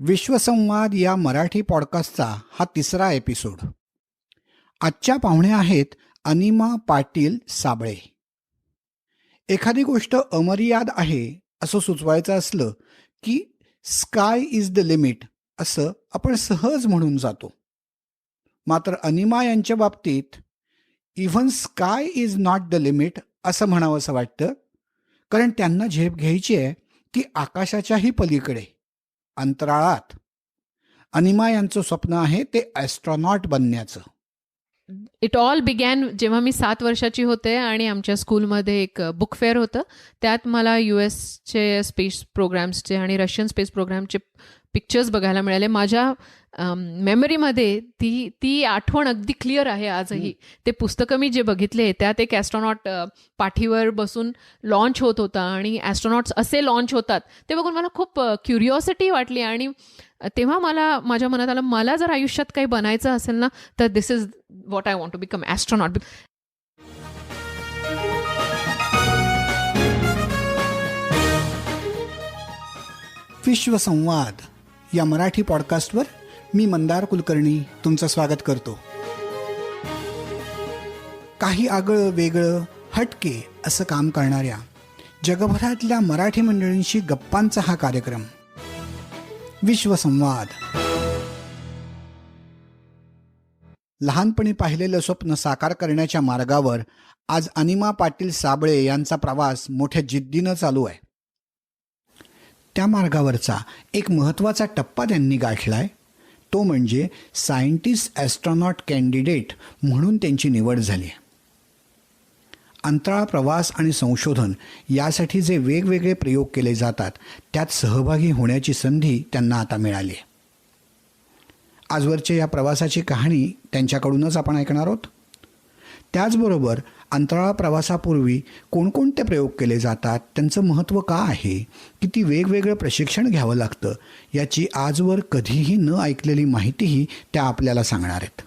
विश्वसंवाद या मराठी पॉडकास्टचा हा तिसरा एपिसोड. आजच्या पाहुण्या आहेत अनिमा पाटील साबळे. एखादी गोष्ट अमर्याद आहे असं सुचवायचं असलं की स्काय इज द लिमिट असं आपण सहज म्हणून जातो. मात्र अनिमा यांच्या बाबतीत even sky is not the limit असं म्हणावंसं वाटतं, कारण त्यांना झेप घ्यायची आहे ती आकाशाच्याही पलीकडे, अंतराळात. अनिमा यांचं स्वप्न आहे ते ॲस्ट्रॉनॉट बनण्याचं. इट ऑल बिगॅन जेव्हा मी 7 वर्षाची होते आणि आमच्या स्कूलमध्ये एक बुक फेअर होतं. त्यात मला US चे स्पेस प्रोग्राम्सचे आणि रशियन स्पेस प्रोग्रामचे पिक्चर्स बघायला मिळाले. माझ्या मेमरीमध्ये ती आठवण अगदी क्लिअर आहे आजही. ते पुस्तकं मी जे बघितले त्यात एक ॲस्ट्रॉनॉट पाठीवर बसून लॉन्च होत होता आणि ॲस्ट्रॉनॉट्स असे लॉन्च होतात ते बघून मला खूप क्युरिओसिटी वाटली. आणि तेव्हा माझ्या मनात आलं, मला जर आयुष्यात काही बनायचं असेल ना तर this is what I want to become, astronaut. विश्वसंवाद या मराठी पॉडकास्टवर मी मंदार कुलकर्णी तुमचं स्वागत करतो. काही आगळं वेगळं हटके असं काम करणाऱ्या जगभरातल्या मराठी मंडळींशी गप्पांचा हा कार्यक्रम विश्वसंवाद. लहानपणी पाहिलेलं स्वप्न साकार करण्याच्या मार्गावर आज अनिमा पाटील साबळे यांचा प्रवास मोठ्या जिद्दीनं चालू आहे. त्या मार्गावरचा एक महत्त्वाचा टप्पा त्यांनी गाठलाय, तो म्हणजे सायंटिस्ट ॲस्ट्रॉनॉट कॅन्डिडेट म्हणून त्यांची निवड झाली. अंतराळ प्रवास आणि संशोधन यासाठी जे वेगवेगळे प्रयोग केले जातात त्यात सहभागी होण्याची संधी त्यांना आता मिळाली आहे. आजवरच्या या प्रवासाची कहाणी त्यांच्याकडूनच आपण ऐकणार आहोत. त्याचबरोबर अंतराळ प्रवासापूर्वी कोणकोणते प्रयोग केले जातात, त्यांचं महत्त्व का आहे, किती वेगवेगळं प्रशिक्षण घ्यावं लागतं, याची आजवर कधीही न ऐकलेली माहितीही त्या आपल्याला सांगणार आहेत.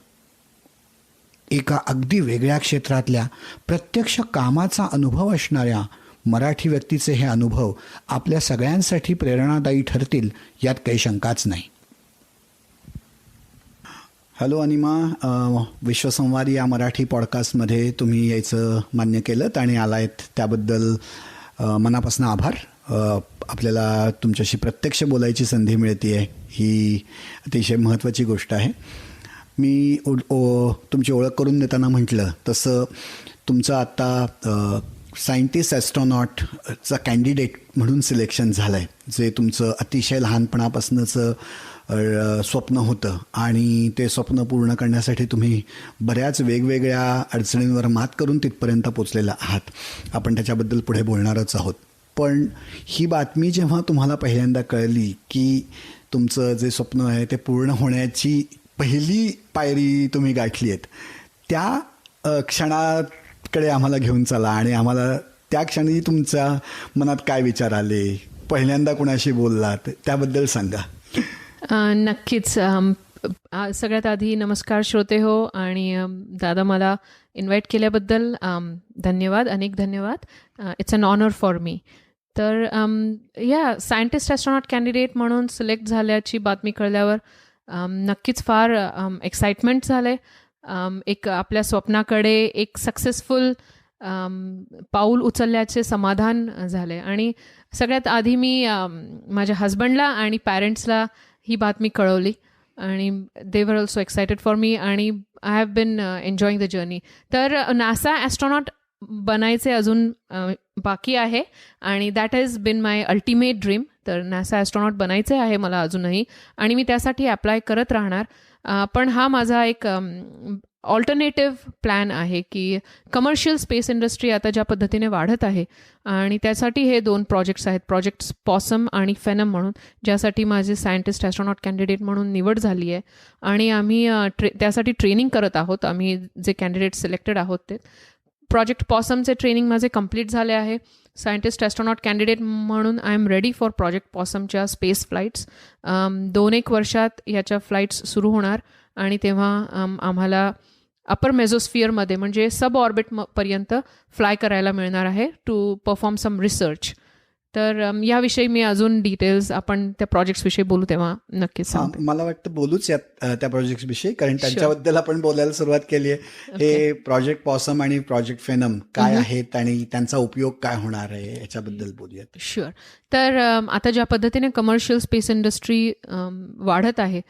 एका अगदी वेगळ्या क्षेत्रातल्या प्रत्यक्ष कामाचा अनुभव असणाऱ्या मराठी व्यक्तीचे हे अनुभव आपल्या सगळ्यांसाठी प्रेरणादायी ठरतील यात काही शंकाच नाही. हॅलो अनिमा, विश्वसंवाद या मराठी पॉडकास्टमध्ये तुम्ही यायचं मान्य केलं आणि आलायत त्याबद्दल मनापासून आभार. आपल्याला तुमच्याशी प्रत्यक्ष बोलायची संधी मिळते आहे, ही अतिशय महत्त्वाची गोष्ट आहे. मी तुमची ओळख करून देताना म्हटलं तसं तुमचं आत्ता सायंटिस्ट ॲस्ट्रॉनॉटचा कॅन्डिडेट म्हणून सिलेक्शन झालं आहे, जे तुमचं अतिशय लहानपणापासूनचं स्वप्न होतं आणि ते स्वप्न पूर्ण करण्यासाठी तुम्ही बऱ्याच वेगवेगळ्या अडचणींवर मात करून तिथपर्यंत पोचलेला आहात. आपण त्याच्याबद्दल पुढे बोलणारच आहोत. पण ही बातमी जेव्हा तुम्हाला पहिल्यांदा कळली की तुमचं जे स्वप्न आहे ते पूर्ण होण्याची पहिली पायरी तुम्ही गाठली आहेत, त्या क्षणाकडे आम्हाला घेऊन चला आणि आम्हाला त्या क्षणी तुमच्या मनात काय विचार आले, पहिल्यांदा कुणाशी बोललात, त्याबद्दल सांगा. नक्कीच. सगळ्यात आधी नमस्कार श्रोते हो, आणि दादा मला इन्व्हाइट केल्याबद्दल धन्यवाद, अनेक धन्यवाद. It's an honour for me. तर सायंटिस्ट ॲस्ट्रॉनॉट कॅन्डिडेट म्हणून सिलेक्ट झाल्याची बातमी कळल्यावर नक्कीच फार एक्साइटमेंट झाले. एक आपल्या स्वप्नाकडे एक सक्सेसफुल पाऊल उचलल्याचे समाधान झाले. आणि सगळ्यात आधी मी माझ्या हजबंडला आणि पॅरेंट्सला ही बातमी कळवली आणि दे were also excited for me, आणि I have been enjoying the journey. तर नासा ॲस्ट्रॉनॉट बनायचे अजून बाकी आहे आणि that has been my ultimate dream. तर नासा ॲस्ट्रॉनॉट बनायचे आहे मला अजूनही, आणि मी त्यासाठी ॲप्लाय करत राहणार. पण हा माझा एक ऑल्टरनेटिव्ह प्लॅन आहे की कमर्शियल स्पेस इंडस्ट्री आता ज्या पद्धतीने वाढत आहे आणि त्यासाठी हे 2 प्रोजेक्ट्स आहेत, प्रोजेक्ट पॉसम आणि फेनम म्हणून, ज्यासाठी माझे सायंटिस्ट ॲस्ट्रॉनॉट कॅन्डिडेट म्हणून निवड झाली आहे. आणि आम्ही त्यासाठी ट्रेनिंग करत आहोत. आम्ही जे कॅन्डिडेट सिलेक्टेड आहोत ते प्रोजेक्ट पॉसमचे ट्रेनिंग माझे कंप्लीट झाले आहे. सायंटिस्ट ॲस्ट्रॉनॉट कॅन्डिडेट म्हणून I am ready for project पॉसमच्या स्पेस फ्लाईट्स. 2-1 वर्षात याच्या फ्लाईट्स सुरू होणार आणि तेव्हा आम्हाला अपर मेझोस्फिअरमध्ये म्हणजे सब ऑर्बिटपर्यंत फ्लाय करायला मिळणार आहे टू परफॉर्म सम रिसर्च. तर याविषयी मी अजून डिटेल्स आपण त्या प्रोजेक्ट्सविषयी बोलू तेव्हा नक्कीच सांगते. मला वाटतं बोलूच यात त्या प्रोजेक्ट विषयी, कारण त्यांच्याबद्दल आपण बोलायला सुरुवात केली आहे. हे प्रोजेक्ट पॉसम आणि प्रोजेक्ट फेनम काय आहेत आणि त्यांचा उपयोग काय होणार आहे याच्याबद्दल बोलूयात. शुअर. तर आता ज्या पद्धतीने कमर्शियल स्पेस इंडस्ट्री वाढत आहे,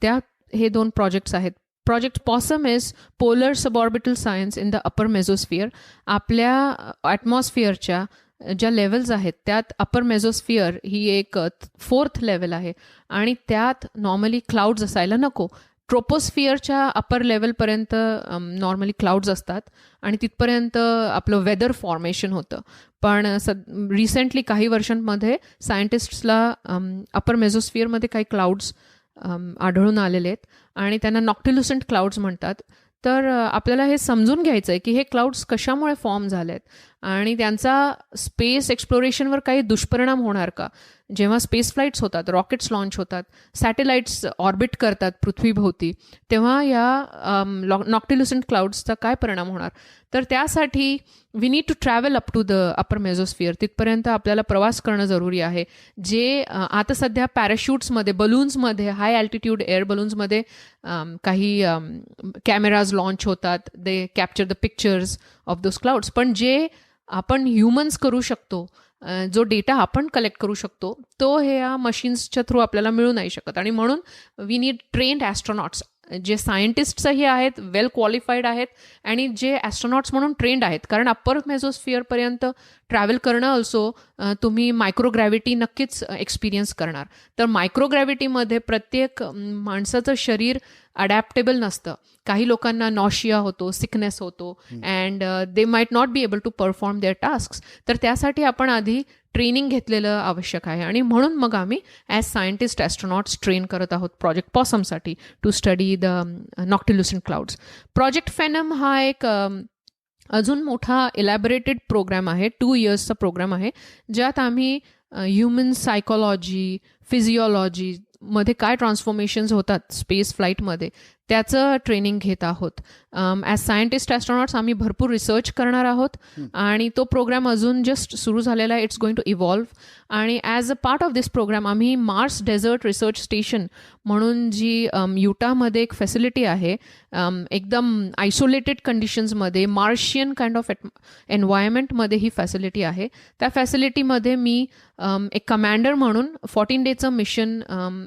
त्या हे 2 प्रोजेक्ट्स आहेत. Project PoSSUM is polar suborbital science in the upper mesosphere. आपल्या ॲटमॉस्फिअरच्या ज्या लेवल्स आहेत त्यात अपर मेझोस्फिअर ही एक 4th लेवल आहे आणि त्यात नॉर्मली क्लाउड्स असायला नको. ट्रोपोस्फिअरच्या अपर लेवलपर्यंत नॉर्मली क्लाउड्स असतात आणि तिथपर्यंत आपलं वेदर फॉर्मेशन होतं. पण रिसेंटली काही वर्षांमध्ये सायंटिस्ट्सला अपर मेझोस्फिअरमध्ये काही क्लाउड्स आढळून आलेले आहेत आणि त्यांना नॉक्टिल्युसेंट क्लाउड्स म्हणतात. तर आपल्याला हे समजून घ्यायचं आहे की हे क्लाउड्स कशामुळे फॉर्म झाले आहेत आणि त्यांचा स्पेस एक्सप्लोरेशनवर काही दुष्परिणाम होणार का. जेव्हा स्पेस फ्लाईट्स होतात, रॉकेट्स लॉन्च होतात, सॅटेलाइट्स ऑर्बिट करतात पृथ्वीभोवती, तेव्हा या नॉक्टिल्युसेंट क्लाउड्सचा काय परिणाम होणार. तर त्यासाठी we need to travel up to the upper mesosphere. तिथपर्यंत आपल्याला प्रवास करणं जरुरी आहे. जे आता सध्या पॅराशूट्समध्ये, बलून्समध्ये, हाय अल्टिट्यूड एअर बलून्समध्ये काही कॅमेराज लॉन्च होतात. They capture the pictures of those clouds. पण जे आपण ह्युमन्स करू शकतो, जो डेटा आपण कलेक्ट करू शकतो, तो हे या मशीन्सच्या थ्रू आपल्याला मिळू नाही शकत. आणि म्हणून वी नीड ट्रेन्ड ॲस्ट्रॉनॉट्स, जे सायंटिस्टही आहेत, वेल क्वालिफाईड आहेत आणि जे ॲस्ट्रॉनॉट्स म्हणून ट्रेंड आहेत. कारण अप्पर मेझोस्फिअरपर्यंत ट्रॅव्हल करणं ऑल्सो तुम्ही मायक्रोग्रॅव्हिटी नक्कीच एक्सपिरियन्स करणार. तर मायक्रोग्रॅव्हिटीमध्ये प्रत्येक माणसाचं शरीर अडॅप्टेबल नसतं. काही लोकांना नॉशिया होतो, सिकनेस होतो and they might not be able to perform their tasks. तर त्यासाठी आपण आधी ट्रेनिंग घेतलेलं आवश्यक आहे आणि म्हणून मग आम्ही ॲज सायंटिस्ट ॲस्ट्रॉनॉट्स ट्रेन करत आहोत प्रोजेक्ट पॉसमसाठी to study the noctilucent clouds. Project PHEnOM हा एक अजून मोठा इलॅबोरेटेड प्रोग्राम आहे. 2 इयर्सचा प्रोग्राम आहे, ज्यात आम्ही ह्युमन सायकोलॉजी, फिजिओलॉजी मध्ये काय ट्रान्सफॉर्मेशन्स होतात स्पेस फ्लाईटमध्ये, त्याचं ट्रेनिंग घेत आहोत. ॲज सायंटिस्ट ॲस्ट्रॉनॉट्स आम्ही भरपूर रिसर्च करणार आहोत आणि तो प्रोग्राम अजून जस्ट सुरू झालेला आहे. It's going to evolve. आणि as a part of this program आम्ही मार्स डेझर्ट रिसर्च स्टेशन म्हणून जी युटामध्ये एक फॅसिलिटी आहे, एकदम आयसोलेटेड कंडिशन्समध्ये मार्शियन काइंड ऑफ एन्व्हायरमेंटमध्ये ही फॅसिलिटी आहे. त्या फॅसिलिटीमध्ये मी एक कमांडर म्हणून 14 डेचं मिशन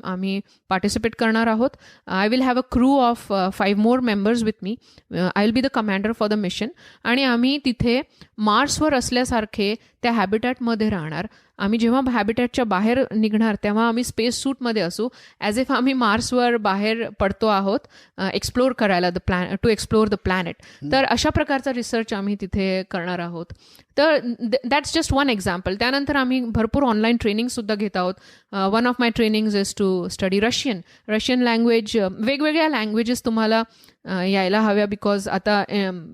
आम्ही पार्टिसिपेट करणार आहोत. I will have a crew of 5 more members with me. I will be the commander for the mission. आणि आम्ही तिथे मार्सवर असल्यासारखे त्या हॅबिटॅटमध्ये राहणार. आम्ही जेव्हा हॅबिटॅटच्या बाहेर निघणार तेव्हा आम्ही स्पेस सूटमध्ये असू, ॲज इफ आम्ही मार्सवर बाहेर पडतो आहोत एक्सप्लोर करायला, टू एक्सप्लोर द प्लॅनेट. तर अशा प्रकारचा रिसर्च आम्ही तिथे करणार आहोत. तर दॅट्स जस्ट वन एक्झाम्पल. त्यानंतर आम्ही भरपूर ऑनलाईन ट्रेनिंगसुद्धा घेत आहोत. One of my trainings is to study Russian language. वेगवेगळ्या लँग्वेजेस तुम्हाला यायला हव्या, बिकॉज आता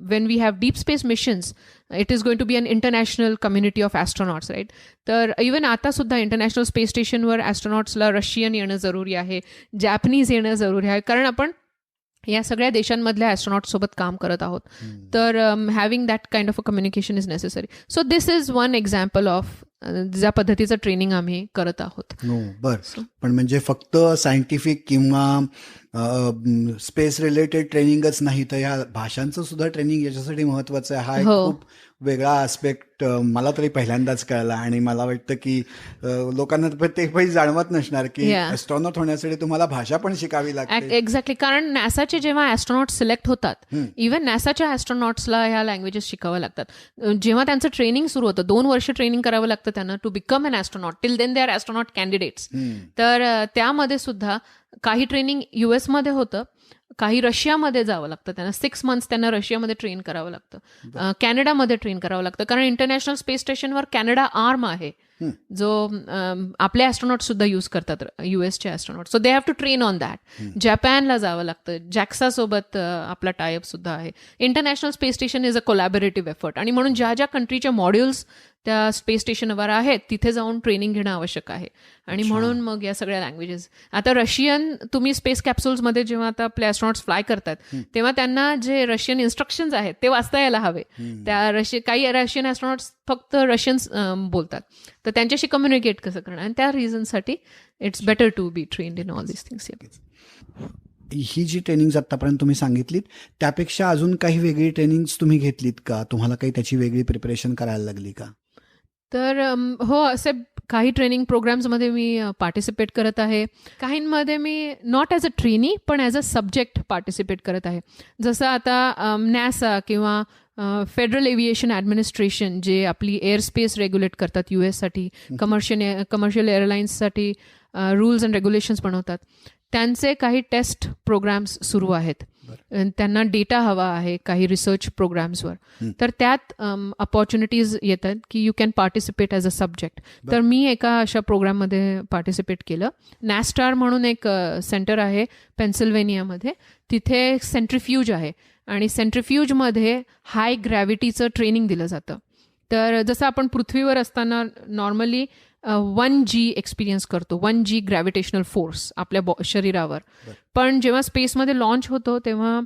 when we have deep space missions it is going to be an international community of astronauts, right. तर इवन आतासुद्धा इंटरनॅशनल स्पेस स्टेशनवर ॲस्ट्रॉनॉट्सला Russian येणं जरुरी आहे, जॅपनीज येणं जरुरी आहे, कारण आपण या सगळ्या देशांमधल्या ॲस्ट्रॉनॉट्ससोबत काम करत आहोत. तर having that kind of a communication is necessary. So this is one example of ज्या पद्धतीचं ट्रेनिंग आम्ही करत आहोत. बरं. पण म्हणजे फक्त सायंटिफिक किंवा स्पेस रिलेटेड ट्रेनिंगच नाही, तर ह्या भाषांचं सुद्धा ट्रेनिंग याच्यासाठी महत्वाचं आहे. हा एक खूप वेगळा आस्पेक्ट मला तरी पहिल्यांदाच कळला आणि मला वाटतं की लोकांना ते काही जाणवत नसणार की ॲस्ट्रॉनॉट होण्यासाठी तुम्हाला भाषा पण शिकावी लागते. एक्झॅक्टली. कारण नासाचे जेव्हा ॲस्ट्रॉनॉट सिलेक्ट होतात, इव्हन नासाच्या ॲस्ट्रॉनॉट्सला ह्या लँग्वेजेस शिकावं लागतात. जेव्हा त्यांचं ट्रेनिंग सुरू होतं, 2 वर्ष ट्रेनिंग करावं लागतं त्यांना to become an astronaut. Till then they are astronaut candidates. तर त्यामध्ये सुद्धा काही ट्रेनिंग US मध्ये होतं, काही रशियामध्ये जावं लागतं त्यांना. 6 months त्यांना रशियामध्ये ट्रेन करावं लागतं, कॅनडामध्ये ट्रेन करावं लागतं, कारण इंटरनॅशनल स्पेस स्टेशनवर कॅनडा आर्म आहे जो आपले ॲस्ट्रॉनॉट सुद्धा यूज करतात, US चे astronaut. So they have to train on that. जपानला जावं लागतं, जॅक्सा सोबत आपला टायअप सुद्धा आहे. International space station is a collaborative effort आणि म्हणून ज्या ज्या कंट्रीच्या मॉड्युल्स त्या स्पेस स्टेशनवर आहेत तिथे जाऊन ट्रेनिंग घेणं आवश्यक आहे. आणि म्हणून मग या सगळ्या लँग्वेजेस. आता रशियन तुम्ही स्पेस कॅप्सूल्समध्ये जेव्हा आता आपले ॲस्ट्रॉनॉट्स फ्लाय करतात तेव्हा त्यांना जे रशियन इन्स्ट्रक्शन्स आहेत ते वाचता यायला हवे. काही रशियन ॲस्ट्रॉनॉट्स फक्त रशियन्स बोलतात, तर त्यांच्याशी कम्युनिकेट कसं करणार, आणि त्या रिझनसाठी it's better to be trained in all this things. ही जी ट्रेनिंग आतापर्यंत तुम्ही सांगितलीत त्यापेक्षा अजून काही वेगळी ट्रेनिंग्स तुम्ही घेतलीत का? तुम्हाला काही त्याची वेगळी प्रिपरेशन करायला लागली का? तर हो, असे काही ट्रेनिंग प्रोग्राम्समध्ये मी पार्टिसिपेट करत आहे. काहींमध्ये मी नॉट ॲज अ ट्रेनी पण ॲज अ सब्जेक्ट पार्टिसिपेट करत आहे. जसं आता नॅसा किंवा फेडरल एव्हिएशन ॲडमिनिस्ट्रेशन जे आपली एअरस्पेस रेग्युलेट करतात US साठी, कमर्शियल एअरलाईन्ससाठी रूल्स अँड रेग्युलेशन्स बनवतात, त्यांचे काही टेस्ट प्रोग्राम्स सुरू आहेत. त्यांना डेटा हवा आहे काही रिसर्च प्रोग्राम्सवर, तर त्यात अपॉर्च्युनिटीज येतात की you can participate as a subject. तर मी एका अशा प्रोग्राममध्ये पार्टिसिपेट केलं. नॅस्टार म्हणून एक सेंटर आहे पेन्सिल्व्हेनियामध्ये, तिथे सेंट्रिफ्यूज आहे आणि सेंट्रिफ्यूजमध्ये हाय ग्रॅव्हिटीचं ट्रेनिंग दिलं जातं. तर जसं आपण पृथ्वीवर असताना नॉर्मली 1G एक्सपिरियन्स करतो, 1G ग्रॅव्हिटेशनल फोर्स आपल्या शरीरावर, पण जेव्हा स्पेसमध्ये लॉन्च होतो तेव्हा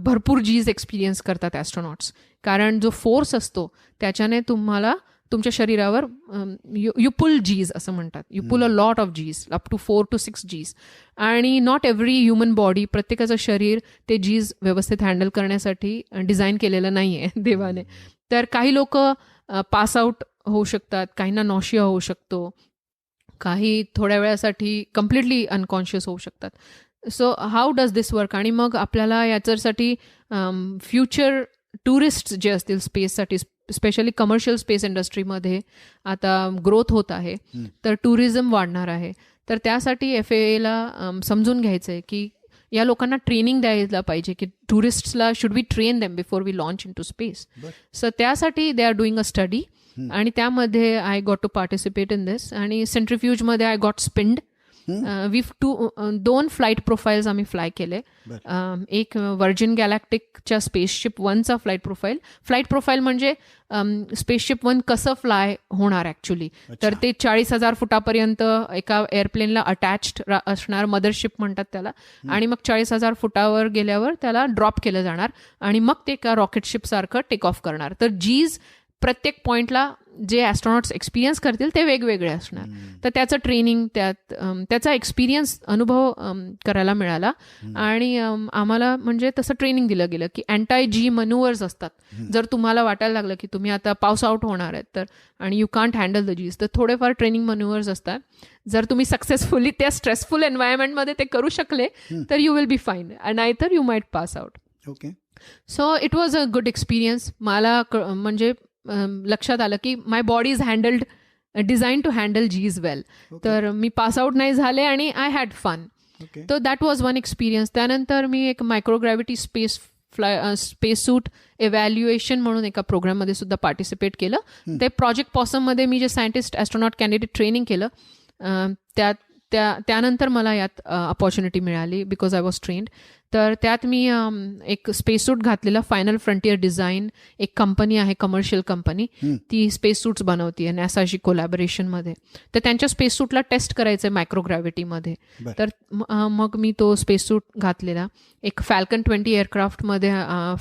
भरपूर G's एक्सपिरियन्स करतात ॲस्ट्रॉनॉट्स, कारण जो फोर्स असतो त्याच्याने तुम्हाला तुमच्या शरीरावर यू पुल G's असं म्हणतात, you pull a lot of G's, up to 4 to 6 G's. आणि नॉट एव्हरी ह्युमन बॉडी, प्रत्येकाचं शरीर ते G's व्यवस्थित हँडल करण्यासाठी डिझाईन केलेलं नाही आहे देवाने. तर काही लोक पास आउट होऊ शकतात, काहींना नॉशिया होऊ शकतो, काही थोड्या वेळासाठी कम्प्लिटली अनकॉन्शियस होऊ शकतात. So how does this work? आणि मग आपल्याला याच्यासाठी फ्युचर टुरिस्ट जे असतील स्पेससाठी, स्पेशली कमर्शियल स्पेस इंडस्ट्रीमध्ये आता ग्रोथ होत आहे, तर टुरिझम वाढणार आहे. तर त्यासाठी FAAला समजून घ्यायचं आहे की या लोकांना ट्रेनिंग द्यायला पाहिजे की टुरिस्ट्सला should we train them before we launch into space. So त्यासाठी they are doing a study आणि त्यामध्ये I got to participate in this. आणि सेंट्रिफ्यूजमध्ये आय गॉट स्पिन्ड. दोन फ्लाईट प्रोफाईल्स आम्ही फ्लाय केले. एक व्हर्जिन गॅलॅक्टिकच्या स्पेसशिप 1चा फ्लाईट प्रोफाईल म्हणजे स्पेसशिप 1 कसं फ्लाय होणार ॲक्च्युली. तर ते 40,000 फुटापर्यंत एका एअरप्लेनला अटॅच्ड असणार, मदरशिप म्हणतात त्याला, आणि मग 40,000 फुटावर गेल्यावर त्याला ड्रॉप केलं जाणार आणि मग ते एका रॉकेट शिपसारखं टेक ऑफ करणार. तर G's प्रत्येक पॉईंटला जे ॲस्ट्रॉनॉट्स एक्सपिरियन्स करतील ते वेगवेगळे असणार. तर त्याचं ट्रेनिंग, त्याचा एक्सपिरियन्स, अनुभव करायला मिळाला. आणि आम्हाला म्हणजे तसं ट्रेनिंग दिलं गेलं की अँटाय-G मॅन्युअर्स असतात. जर तुम्हाला वाटायला लागलं की तुम्ही आता पास आउट होणार आहेत तर आणि you can't handle the G's, तर थोडेफार ट्रेनिंग मॅन्युअर्स असतात. जर तुम्ही सक्सेसफुली त्या स्ट्रेसफुल एन्व्हायरमेंटमध्ये ते करू शकले तर यू विल बी फाईन, नाहीतर you might pass out. Okay. So it was a good experience. मला म्हणजे लक्षात आलं की my body is handled, design to handle G's well. तर मी पास आउट नाही झाले आणि आय हॅड फन. तर दॅट वॉज वन एक्सपिरियन्स. त्यानंतर मी एक मायक्रोग्रॅव्हिटी स्पेस सूट एव्हॅल्युएशन म्हणून एका प्रोग्राममध्ये सुद्धा पार्टिसिपेट केलं. ते प्रोजेक्ट पॉसममध्ये मी जे सायंटिस्ट ॲस्ट्रॉनॉट कॅन्डिडेट ट्रेनिंग केलं त्यानंतर मला यात अपॉर्च्युनिटी मिळाली बिकॉज आय वॉज ट्रेन्ड. तर त्यात मी एक स्पेस सूट घातलेला, फायनल फ्रंटियर डिझाईन, एक कंपनी आहे कमर्शियल कंपनी, ती स्पेस सूट्स बनवती आहे नॅसाशी कोलॅबोरेशनमध्ये. तर त्यांच्या स्पेस सूटला टेस्ट करायचं आहे मायक्रोग्रॅव्हिटीमध्ये. तर मग मी तो स्पेस सूट घातलेला एक फॅल्कन 20 एअरक्राफ्टमध्ये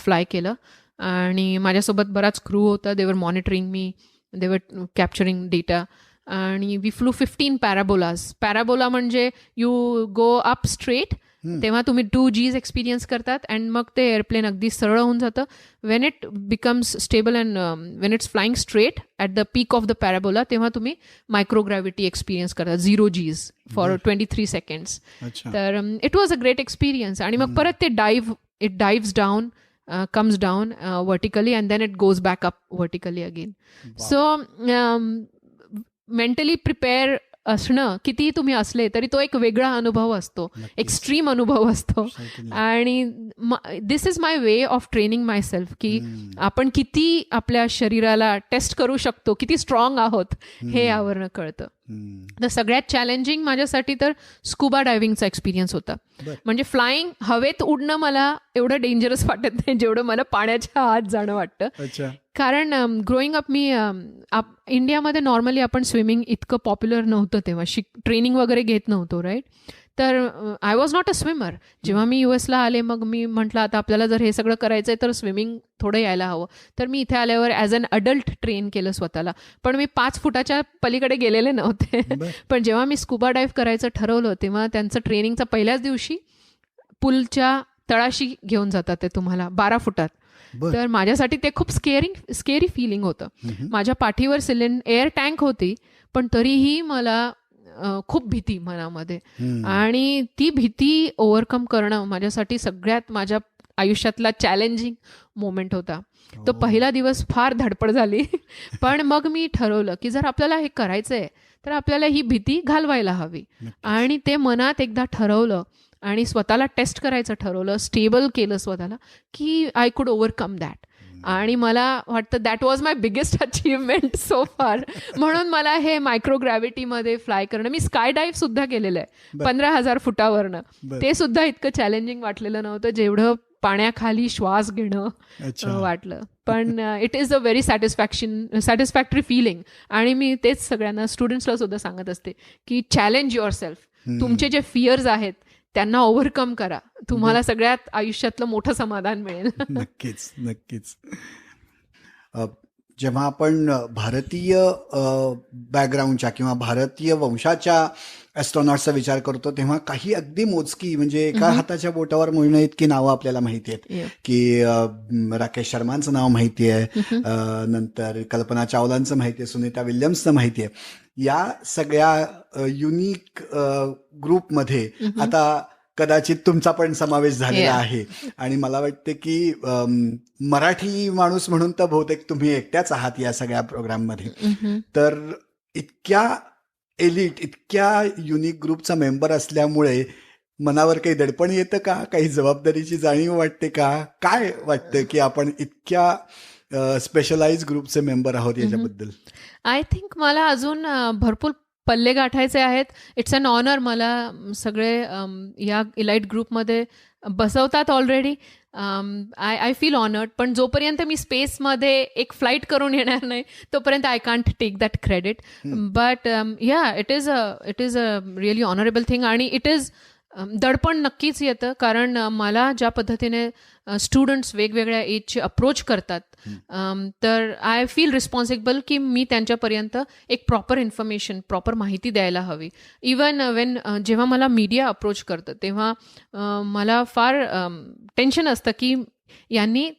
फ्लाय केलं आणि माझ्यासोबत बराच क्रू होता. दे वर मॉनिटरिंग मी, दे वर कॅप्चरिंग डेटा. आणि वी फ्लू 15 पॅराबोलाज. पॅराबोला म्हणजे यू गो अप स्ट्रेट, तेव्हा तुम्ही 2 G's एक्सपिरियन्स करतात आणि मग ते एअरप्लेन अगदी सरळ होऊन जातं. Wien it becomes stable and Wien it's flying straight at the peak of the parabola, तेव्हा तुम्ही मायक्रोग्रॅव्हिटी एक्सपिरियन्स करता 0 G's फॉर 23 seconds. तर it was a great experience. आणि मग परत ते it dives down, comes down vertically and then it goes back up vertically again. So mentally prepare असणं, किती तुम्ही असले तरी तो एक वेगळा अनुभव असतो, एक्स्ट्रीम अनुभव असतो. आणि this is my way of training myself, की आपण किती आपल्या शरीराला टेस्ट करू शकतो, किती स्ट्रॉंग आहोत हे यावरनं कळतं. तर सगळ्यात चॅलेंजिंग माझ्यासाठी तर स्कुबा डायव्हिंगचा एक्सपिरियन्स होता. म्हणजे फ्लाईंग हवेत उडणं मला एवढं डेंजरस वाटत नाही जेवढं मला पाण्याच्या आत जाणं वाटतं. कारण ग्रोईंग अप मी इंडियामध्ये नॉर्मली आपण स्विमिंग इतकं पॉप्युलर नव्हतं तेव्हा, ट्रेनिंग वगैरे घेत नव्हतो राईट. तर I was not a swimmer. जेव्हा मी US ला आले मग मी म्हटलं आता आपल्याला जर हे सगळं करायचं आहे तर स्विमिंग थोडं यायला हवं. तर मी इथे आल्यावर ॲज अन अडल्ट ट्रेन केलं स्वतःला. पण मी 5 फुटाच्या पलीकडे गेलेले नव्हते. पण जेव्हा मी स्कुबा डाईव्ह करायचं ठरवलं तेव्हा त्यांचं ट्रेनिंगचा पहिल्याच दिवशी पूलच्या तळाशी घेऊन जातात ते तुम्हाला 12 फुटात. तर माझ्यासाठी ते खूप स्केरी फिलिंग होतं. माझ्या पाठीवर एअर टँक होती पण तरीही मला खूप भीती मनामध्ये. आणि ती भीती ओव्हरकम करणं माझ्यासाठी सगळ्यात माझ्या आयुष्यातला चॅलेंजिंग मोमेंट होता. तो पहिला दिवस फार धडपड झाली. पण मग मी ठरवलं की जर आपल्याला हे करायचं आहे तर आपल्याला ही भीती घालवायला हवी. आणि ते मनात एकदा ठरवलं आणि स्वतःला टेस्ट करायचं ठरवलं, स्टेबल केलं स्वतःला की आय कुड ओव्हरकम दॅट. आणि मला वाटतं that was my biggest achievement so फार. म्हणून मला हे मायक्रोग्रॅव्हिटीमध्ये फ्लाय करणं, मी स्काय डाईव्ह सुद्धा केलेलं आहे 15,000 फुटावरनं. ते सुद्धा इतकं चॅलेंजिंग वाटलेलं नव्हतं जेवढं पाण्याखाली श्वास घेणं वाटलं. पण it is a very satisfactory feeling. आणि मी तेच सगळ्यांना स्टुडंट्सला सुद्धा सांगत असते की चॅलेंज युअर सेल्फ. तुमचे जे फिअर्स आहेत त्यांना ओव्हरकम करा, तुम्हाला सगळ्यात आयुष्यातलं मोठं समाधान मिळेल. नक्कीच नक्कीच. जेव्हा आपण भारतीय बॅकग्राऊंडच्या किंवा भारतीय वंशाच्या ॲस्ट्रॉनॉट्सचा विचार करतो तेव्हा काही अगदी मोजकी म्हणजे एका हाताच्या बोटावर मोजणं इतकी नावं आपल्याला माहिती आहेत की राकेश शर्मांचं नाव माहिती आहे, नंतर कल्पना चावलांचं माहिती आहे, सुनीता विल्यम्सचं माहिती आहे. या सगळ्या युनिक ग्रुपमध्ये आता कदाचित तुमचा पण समावेश झालेला आहे. आणि मला वाटते की मराठी माणूस म्हणून तर बहुतेक तुम्ही एकट्याच आहात या सगळ्या प्रोग्राममध्ये. तर इतक्या एलिट, इतक्या युनिक ग्रुपचा मेंबर असल्यामुळे मनावर काही दडपण येतं का, काही जबाबदारीची जाणीव वाटते का, काय वाटतं की आपण इतक्या स्पेशलाइज ग्रुपचे मेंबर आहोत याच्याबद्दल? आय थिंक मला अजून भरपूर पल्ले गाठायचे आहेत. It's an honour. मला सगळे या इलाइट ग्रुपमध्ये बसवतात ऑलरेडी. I feel honoured. पण जोपर्यंत मी स्पेसमध्ये एक फ्लाईट करून येणार नाही तोपर्यंत I can't take that credit. But it is a really honourable thing. आणि इट इज दडपण नक्कीच येतं कारण मला ज्या पद्धतीने स्टुडंट्स वेगवेगळ्या एजचे अप्रोच करतात तर आय फील रिस्पॉन्सिबल की मी त्यांच्यापर्यंत एक प्रॉपर इन्फॉर्मेशन, प्रॉपर माहिती द्यायला हवी. इवन जेव्हा मला मीडिया अप्रोच करतं तेव्हा मला फार टेन्शन असतं की यांनी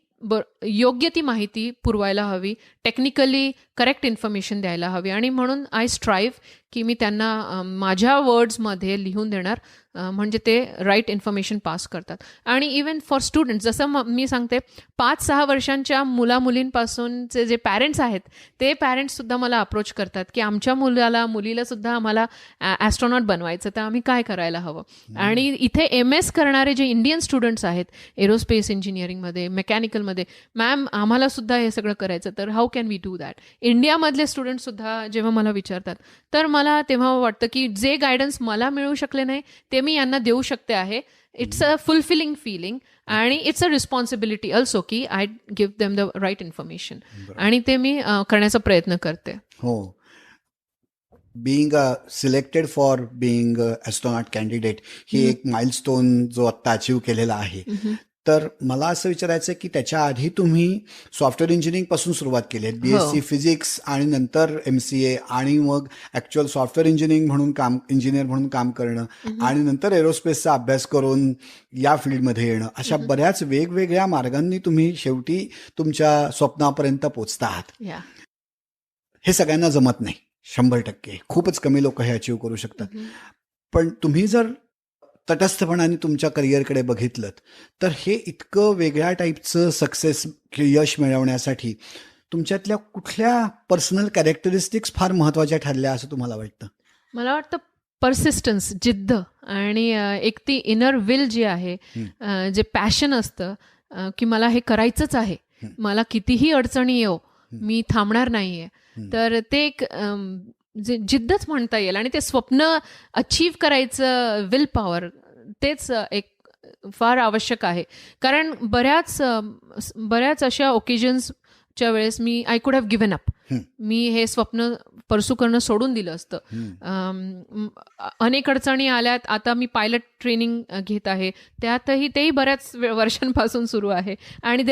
योग्य ती माहिती पुरवायला हवी, टेक्निकली करेक्ट इन्फॉर्मेशन द्यायला हवी. आणि म्हणून आय स्ट्राईव्ह की मी त्यांना माझ्या वर्ड्समध्ये लिहून देणार म्हणजे ते राईट इन्फॉर्मेशन पास करतात. आणि इवन फॉर स्टुडंट्स जसं मी सांगते 5-6 वर्षांच्या मुलींपासूनचे जे पॅरेंट्स आहेत ते पॅरेंट्ससुद्धा मला अप्रोच करतात की आमच्या मुलीला सुद्धा आम्हाला ॲस्ट्रॉनॉट बनवायचं तर आम्ही काय करायला हवं. आणि इथे MS करणारे जे इंडियन स्टुडंट्स आहेत एरोस्पेस इंजिनिअरिंगमध्ये, मेकॅनिकलमध्ये, मॅम आम्हाला सुद्धा हे सगळं करायचं तर how can we do that. इंडियामधले स्टुडंट्ससुद्धा जेव्हा मला विचारतात तर मला तेव्हा वाटतं की जे गायडन्स मला मिळू शकले नाही ते मी यांना देऊ शकते आहे. इट्स अ फुलफिलिंग फिलिंग आणि इट्स अ रिस्पॉन्सिबिलिटी ऑल्सो की I give them the right information. आणि ते मी करण्याचा प्रयत्न करते. हो. Being selected for being astronaut candidate ही एक माइलस्टोन जो आत्ता अचीव केलेला आहे. तर मला असं विचारायचं आहे की त्याच्या आधी तुम्ही सॉफ्टवेअर इंजिनिअरिंगपासून सुरुवात केली आहे, BSc फिजिक्स आणि नंतर MCA आणि मग ॲक्च्युअल सॉफ्टवेअर इंजिनिअर म्हणून काम करणं आणि नंतर एरोस्पेसचा अभ्यास करून या फील्डमध्ये येणं, अशा बऱ्याच वेगवेगळ्या मार्गांनी तुम्ही शेवटी तुमच्या स्वप्नापर्यंत पोचता आहात. हे सगळ्यांना जमत नाही 100%. खूपच कमी लोक हे अचीव करू शकतात. पण तुम्ही जर तटस्थपणाने तुमच्या करिअरकडे बघितलं तर हे इतकं वेगळ्या टाईपचं सक्सेस, यश मिळवण्यासाठी तुमच्यातल्या कुठल्या पर्सनल कॅरेक्टरिस्टिक्स फार महत्त्वाच्या ठरल्या असं तुम्हाला वाटतं? मला वाटतं पर्सिस्टन्स, जिद्द आणि एक ती इनर विल जी आहे, जे पॅशन असतं की मला हे करायचंच आहे, मला कितीही अडचणी येऊ मी थांबणार नाहीये. तर ते एक जिद्दच म्हणता येईल, आणि ते स्वप्न अचीव करायचं विल पॉवर, तेच एक फार आवश्यक आहे. कारण बऱ्याच अशा ओकेजन्सच्या वेळेस मी I could have given up. मी हे स्वप्न परसू करणं सोडून दिलं असतं. अनेक अडचणी आल्यात. आता मी पायलट ट्रेनिंग घेत आहे, त्यातही तेही बऱ्याच वर्षांपासून सुरू आहे, आणि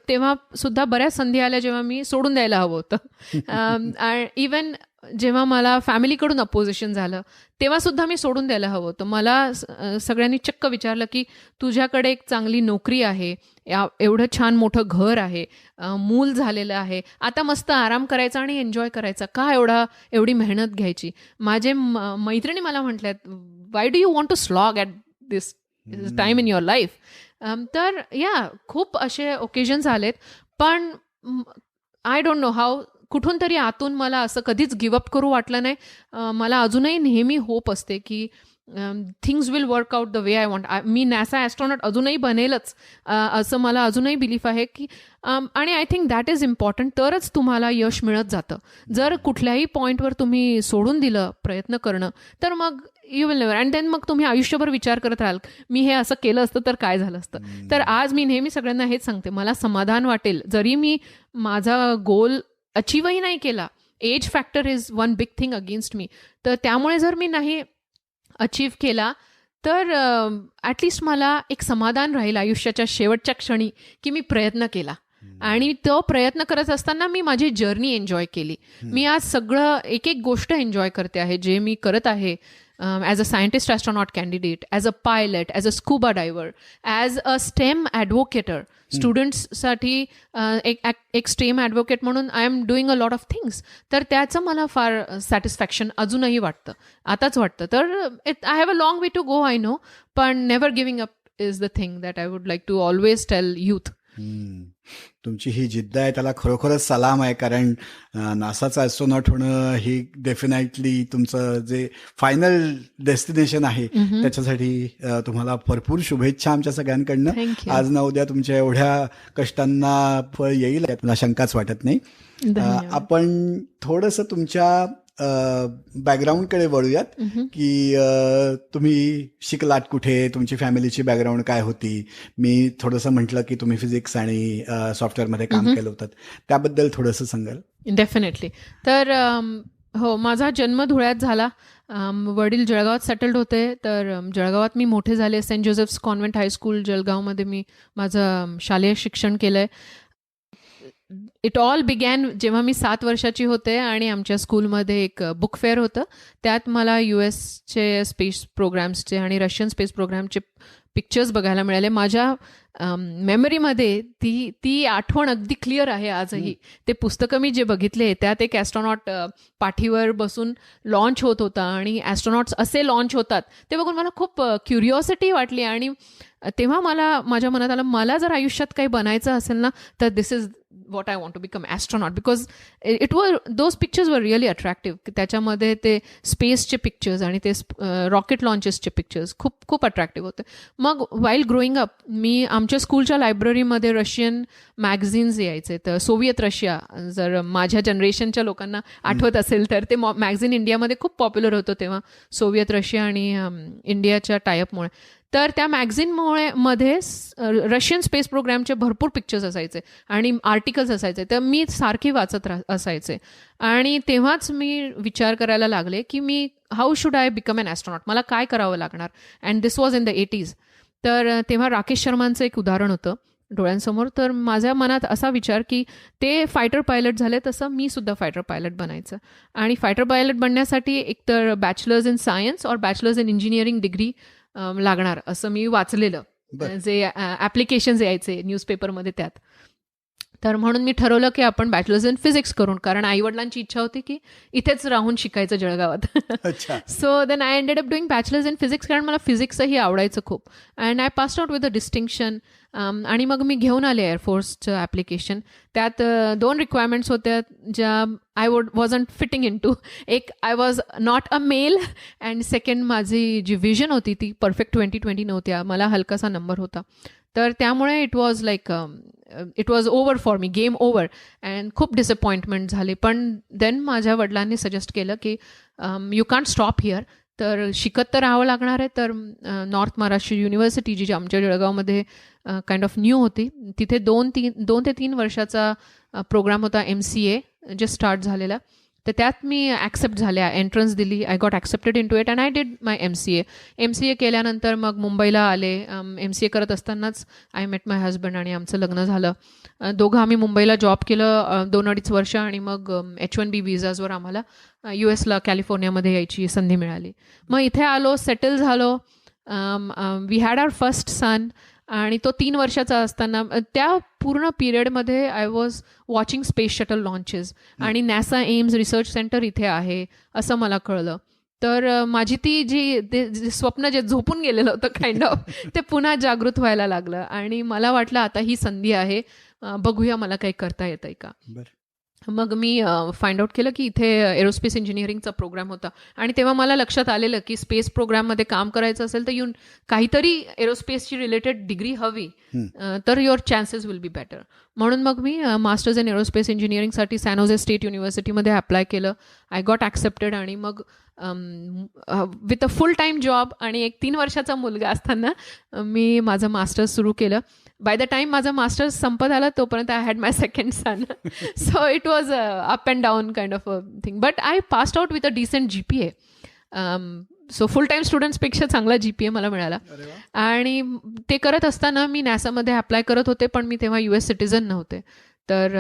तेव्हा सुद्धा बऱ्याच संधी आल्या जेव्हा मी सोडून द्यायला हवं होतं. इवन जेव्हा मला फॅमिलीकडून अपोजिशन झालं तेव्हा सुद्धा मी सोडून द्यायला हवं होतं. मला सगळ्यांनी चक्क विचारलं की तुझ्याकडे एक चांगली नोकरी आहे, एवढं छान मोठं घर आहे, मूल झालेलं आहे, आता मस्त आराम करायचा आणि एन्जॉय करायचा, का एवढी मेहनत घ्यायची. माझे मैत्रिणी मला म्हटल्यात, why do you want to slog at this time in your life. तर खूप असे ओकेजन्स आलेत, पण आय डोंट नो हाऊ, कुठून तरी आतून मला असं कधीच गिवअप करू वाटलं नाही. मला अजूनही नेहमी होप असते की things will work out the way I want. Me NASA astronaut अजूनही बनेलच, असं मला अजूनही बिलीफ आहे की, आणि I think that is important. तरच तुम्हाला यश मिळत जातं. जर कुठल्याही पॉईंटवर तुम्ही सोडून दिलं प्रयत्न करणं, तर मग you will never, and then मग तुम्ही आयुष्यभर विचार करत राहाल, मी हे असं केलं असतं तर काय झालं असतं. तर आज मी नेहमी सगळ्यांना हेच सांगते, मला समाधान वाटेल जरी मी माझा गोल अचीवही नाही केला. Age factor is one big thing against me. तर त्यामुळे जर मी नाही अचीव केला तर ॲटलिस्ट मला एक समाधान राहील आयुष्याच्या शेवटच्या क्षणी की मी प्रयत्न केला, आणि तो प्रयत्न करत असताना मी माझी जर्नी एन्जॉय केली. मी आज सगळं एक एक गोष्ट एन्जॉय करते आहे जे मी करत आहे. As a scientist astronaut candidate, as a pilot, as a scuba diver, as a STEM advocator, स्टुडंट्ससाठी एक स्टेम ॲडव्होकेट म्हणून I am doing a lot of things. तर त्याचं मला फार सॅटिस्फॅक्शन अजूनही वाटतं, आताच वाटतं. तर I have a long way to go, I know, पण never giving up is the thing that I would like to always tell youth. तुमची ही जिद्द आहे त्याला खरोखरच सलाम आहे. कारण नासाचं ॲस्ट्रॉनॉट होणं ही डेफिनेटली तुमचं जे फायनल डेस्टिनेशन आहे त्याच्यासाठी तुम्हाला भरपूर शुभेच्छा आमच्या सगळ्यांकडनं. आज ना उद्या तुमच्या एवढ्या कष्टांना फळ येईल मला शंकाच वाटत नाही. आपण थोडंसं तुमच्या बॅकग्राऊंडकडे वळूयात की तुम्ही शिकलात कुठे, तुमची फॅमिलीची बॅकग्राऊंड काय होती. मी थोडंसं म्हटलं की तुम्ही फिजिक्स आणि सॉफ्टवेअरमध्ये काम केलं होतं, त्याबद्दल थोडंसं सांगाल? डेफिनेटली. तर हो, माझा जन्म धुळ्यात झाला. वडील जळगावात सेटल्ड होते, तर जळगावात मी मोठे झाले. सेंट जोसेफ्स कॉन्व्हेंट हायस्कूल जळगावमध्ये मी माझं शालेय शिक्षण केलं आहे. इट ऑल बिगॅन जेव्हा मी 7 वर्षाची होते आणि आमच्या स्कूलमध्ये एक बुक फेअर होतं. त्यात मला US स्पेस प्रोग्राम्सचे आणि रशियन स्पेस प्रोग्रामचे पिक्चर्स बघायला मिळाले. माझ्या मेमरीमध्ये ती आठवण अगदी क्लिअर आहे आजही. ते पुस्तकं मी जे बघितले त्यात एक ॲस्ट्रॉनॉट पाठीवर बसून लॉन्च होत होता, आणि ॲस्ट्रॉनॉट्स असे लॉन्च होतात ते बघून मला खूप क्युरिओसिटी वाटली. आणि तेव्हा माझ्या मनात आलं, मला जर आयुष्यात काही बनायचं असेल ना, तर this is what I want to become astronaut, because those pictures were really attractive. त्याच्यामध्ये ते स्पेसचे पिक्चर्स आणि ते रॉकेट लॉन्चेसचे पिक्चर्स खूप अट्रॅक्टिव्ह होते. मग वाईल ग्रोईंग अप मी आमच्या स्कूलच्या लायब्ररीमध्ये रशियन मॅगझिन्स यायचे. तर सोव्हिएत रशिया, जर माझ्या जनरेशनच्या लोकांना आठवत असेल तर ते मॅगझिन इंडियामध्ये खूप पॉप्युलर होतं तेव्हा, सोव्हिएत रशिया आणि इंडियाच्या टायअपमुळे. तर त्या मॅगझिनमध्ये रशियन स्पेस प्रोग्रामचे भरपूर पिक्चर्स असायचे आणि आर्टिकल्स असायचे. तर मी सारखी वाचत असायचे, आणि तेव्हाच मी विचार करायला लागले की मी how should I become an astronaut, मला काय करावं लागणार. And this was in the 80s. तर तेव्हा राकेश शर्मांचं एक उदाहरण होतं डोळ्यांसमोर. तर माझ्या मनात असा विचार की ते फायटर पायलट झाले, तसं मी सुद्धा फायटर पायलट बनायचं. आणि फायटर पायलट बनण्यासाठी एकतर बॅचलर्स इन सायन्स और बॅचलर्स इन इंजिनिअरिंग डिग्री लागणार असं मी वाचलेलं, जे ॲप्लिकेशन्स यायचे न्यूजपेपरमध्ये त्यात. तर म्हणून मी ठरवलं की आपण बॅचलर्स इन फिजिक्स करून, कारण आईवडिलांची इच्छा होती की इथेच राहून शिकायचं जळगावात. So then I ended up doing bachelors in physics, कारण मला फिजिक्सही आवडायचं खूप. And I passed out with a distinction. आणि मग मी घेऊन आले एअरफोर्सचं ॲप्लिकेशन. त्यात 2 रिक्वायरमेंट्स होत्या ज्या I wasn't fitting into. एक, I was not a male, and second, माझी जी विजन होती ती परफेक्ट 20/20 नव्हत्या, मला हलकासा नंबर होता. तर त्यामुळे it was over for me, game over, and खूप डिसअपॉइंटमेंट झाली. पण देन माझ्या वडिलांनी सजेस्ट केलं की यू कांट स्टॉप हिअर, तर शिकत तर राहावं लागणार आहे. तर नॉर्थ महाराष्ट्र युनिव्हर्सिटी जी आमच्या जळगावमध्ये काइंड ऑफ न्यू होती, तिथे 2 ते 3 वर्षाचा प्रोग्राम होता MCA जे स्टार्ट झालेला. तर त्यात मी ॲक्सेप्ट झाल्या, एंट्रन्स दिली, I got accepted in to it and I did my MCA केल्यानंतर मग मुंबईला आले. MCA करत असतानाच आय मेट माय हजबंड आणि आमचं लग्न झालं. दोघं आम्ही मुंबईला जॉब केलं 2-2.5 वर्ष आणि मग H1B विजाजवर आम्हाला US कॅलिफोर्नियामध्ये यायची संधी मिळाली. मग इथे आलो, सेटल झालो. वी हॅड आवर फर्स्ट सन आणि तो 3 वर्षाचा असताना त्या पूर्ण पिरियडमध्ये I was watching space shuttle launches आणि NASA एम्स रिसर्च सेंटर इथे आहे असं मला कळलं. तर माझी ती जी स्वप्न जे झोपून गेलेलं होतं काइंड ऑफ, ते पुन्हा जागृत व्हायला लागलं आणि मला वाटलं आता ही संधी आहे, बघूया मला काही करता येतंय का. मग मी फाइंड आउट केलं की इथे एरोस्पेस इंजिनिअरिंगचा प्रोग्राम होता आणि तेव्हा मला लक्षात आलेलं की स्पेस प्रोग्राममध्ये काम करायचं असेल तर काहीतरी एरोस्पेसची रिलेटेड डिग्री हवी, तर your chances will be better. म्हणून मग मी मास्टर्स इन एरोस्पेस इंजिनिअरिंगसाठी सॅन होजे स्टेट युनिव्हर्सिटीमध्ये अप्लाय केलं. आय गॉट ॲक्सेप्टेड आणि मग with a full time job आणि एक 3 वर्षाचा मुलगा असताना मी माझं मास्टर्स सुरू केलं. बाय द टाईम माझं मास्टर्स संपत आलं तोपर्यंत I had my second son. So it was up and down kind of a thing, but I passed out with a decent GPA. So full time स्टुडंट्सपेक्षा चांगला GPA मला मिळाला. आणि ते करत असताना मी NASAमध्ये अप्लाय करत होते, पण मी तेव्हा US सिटिझन नव्हते. तर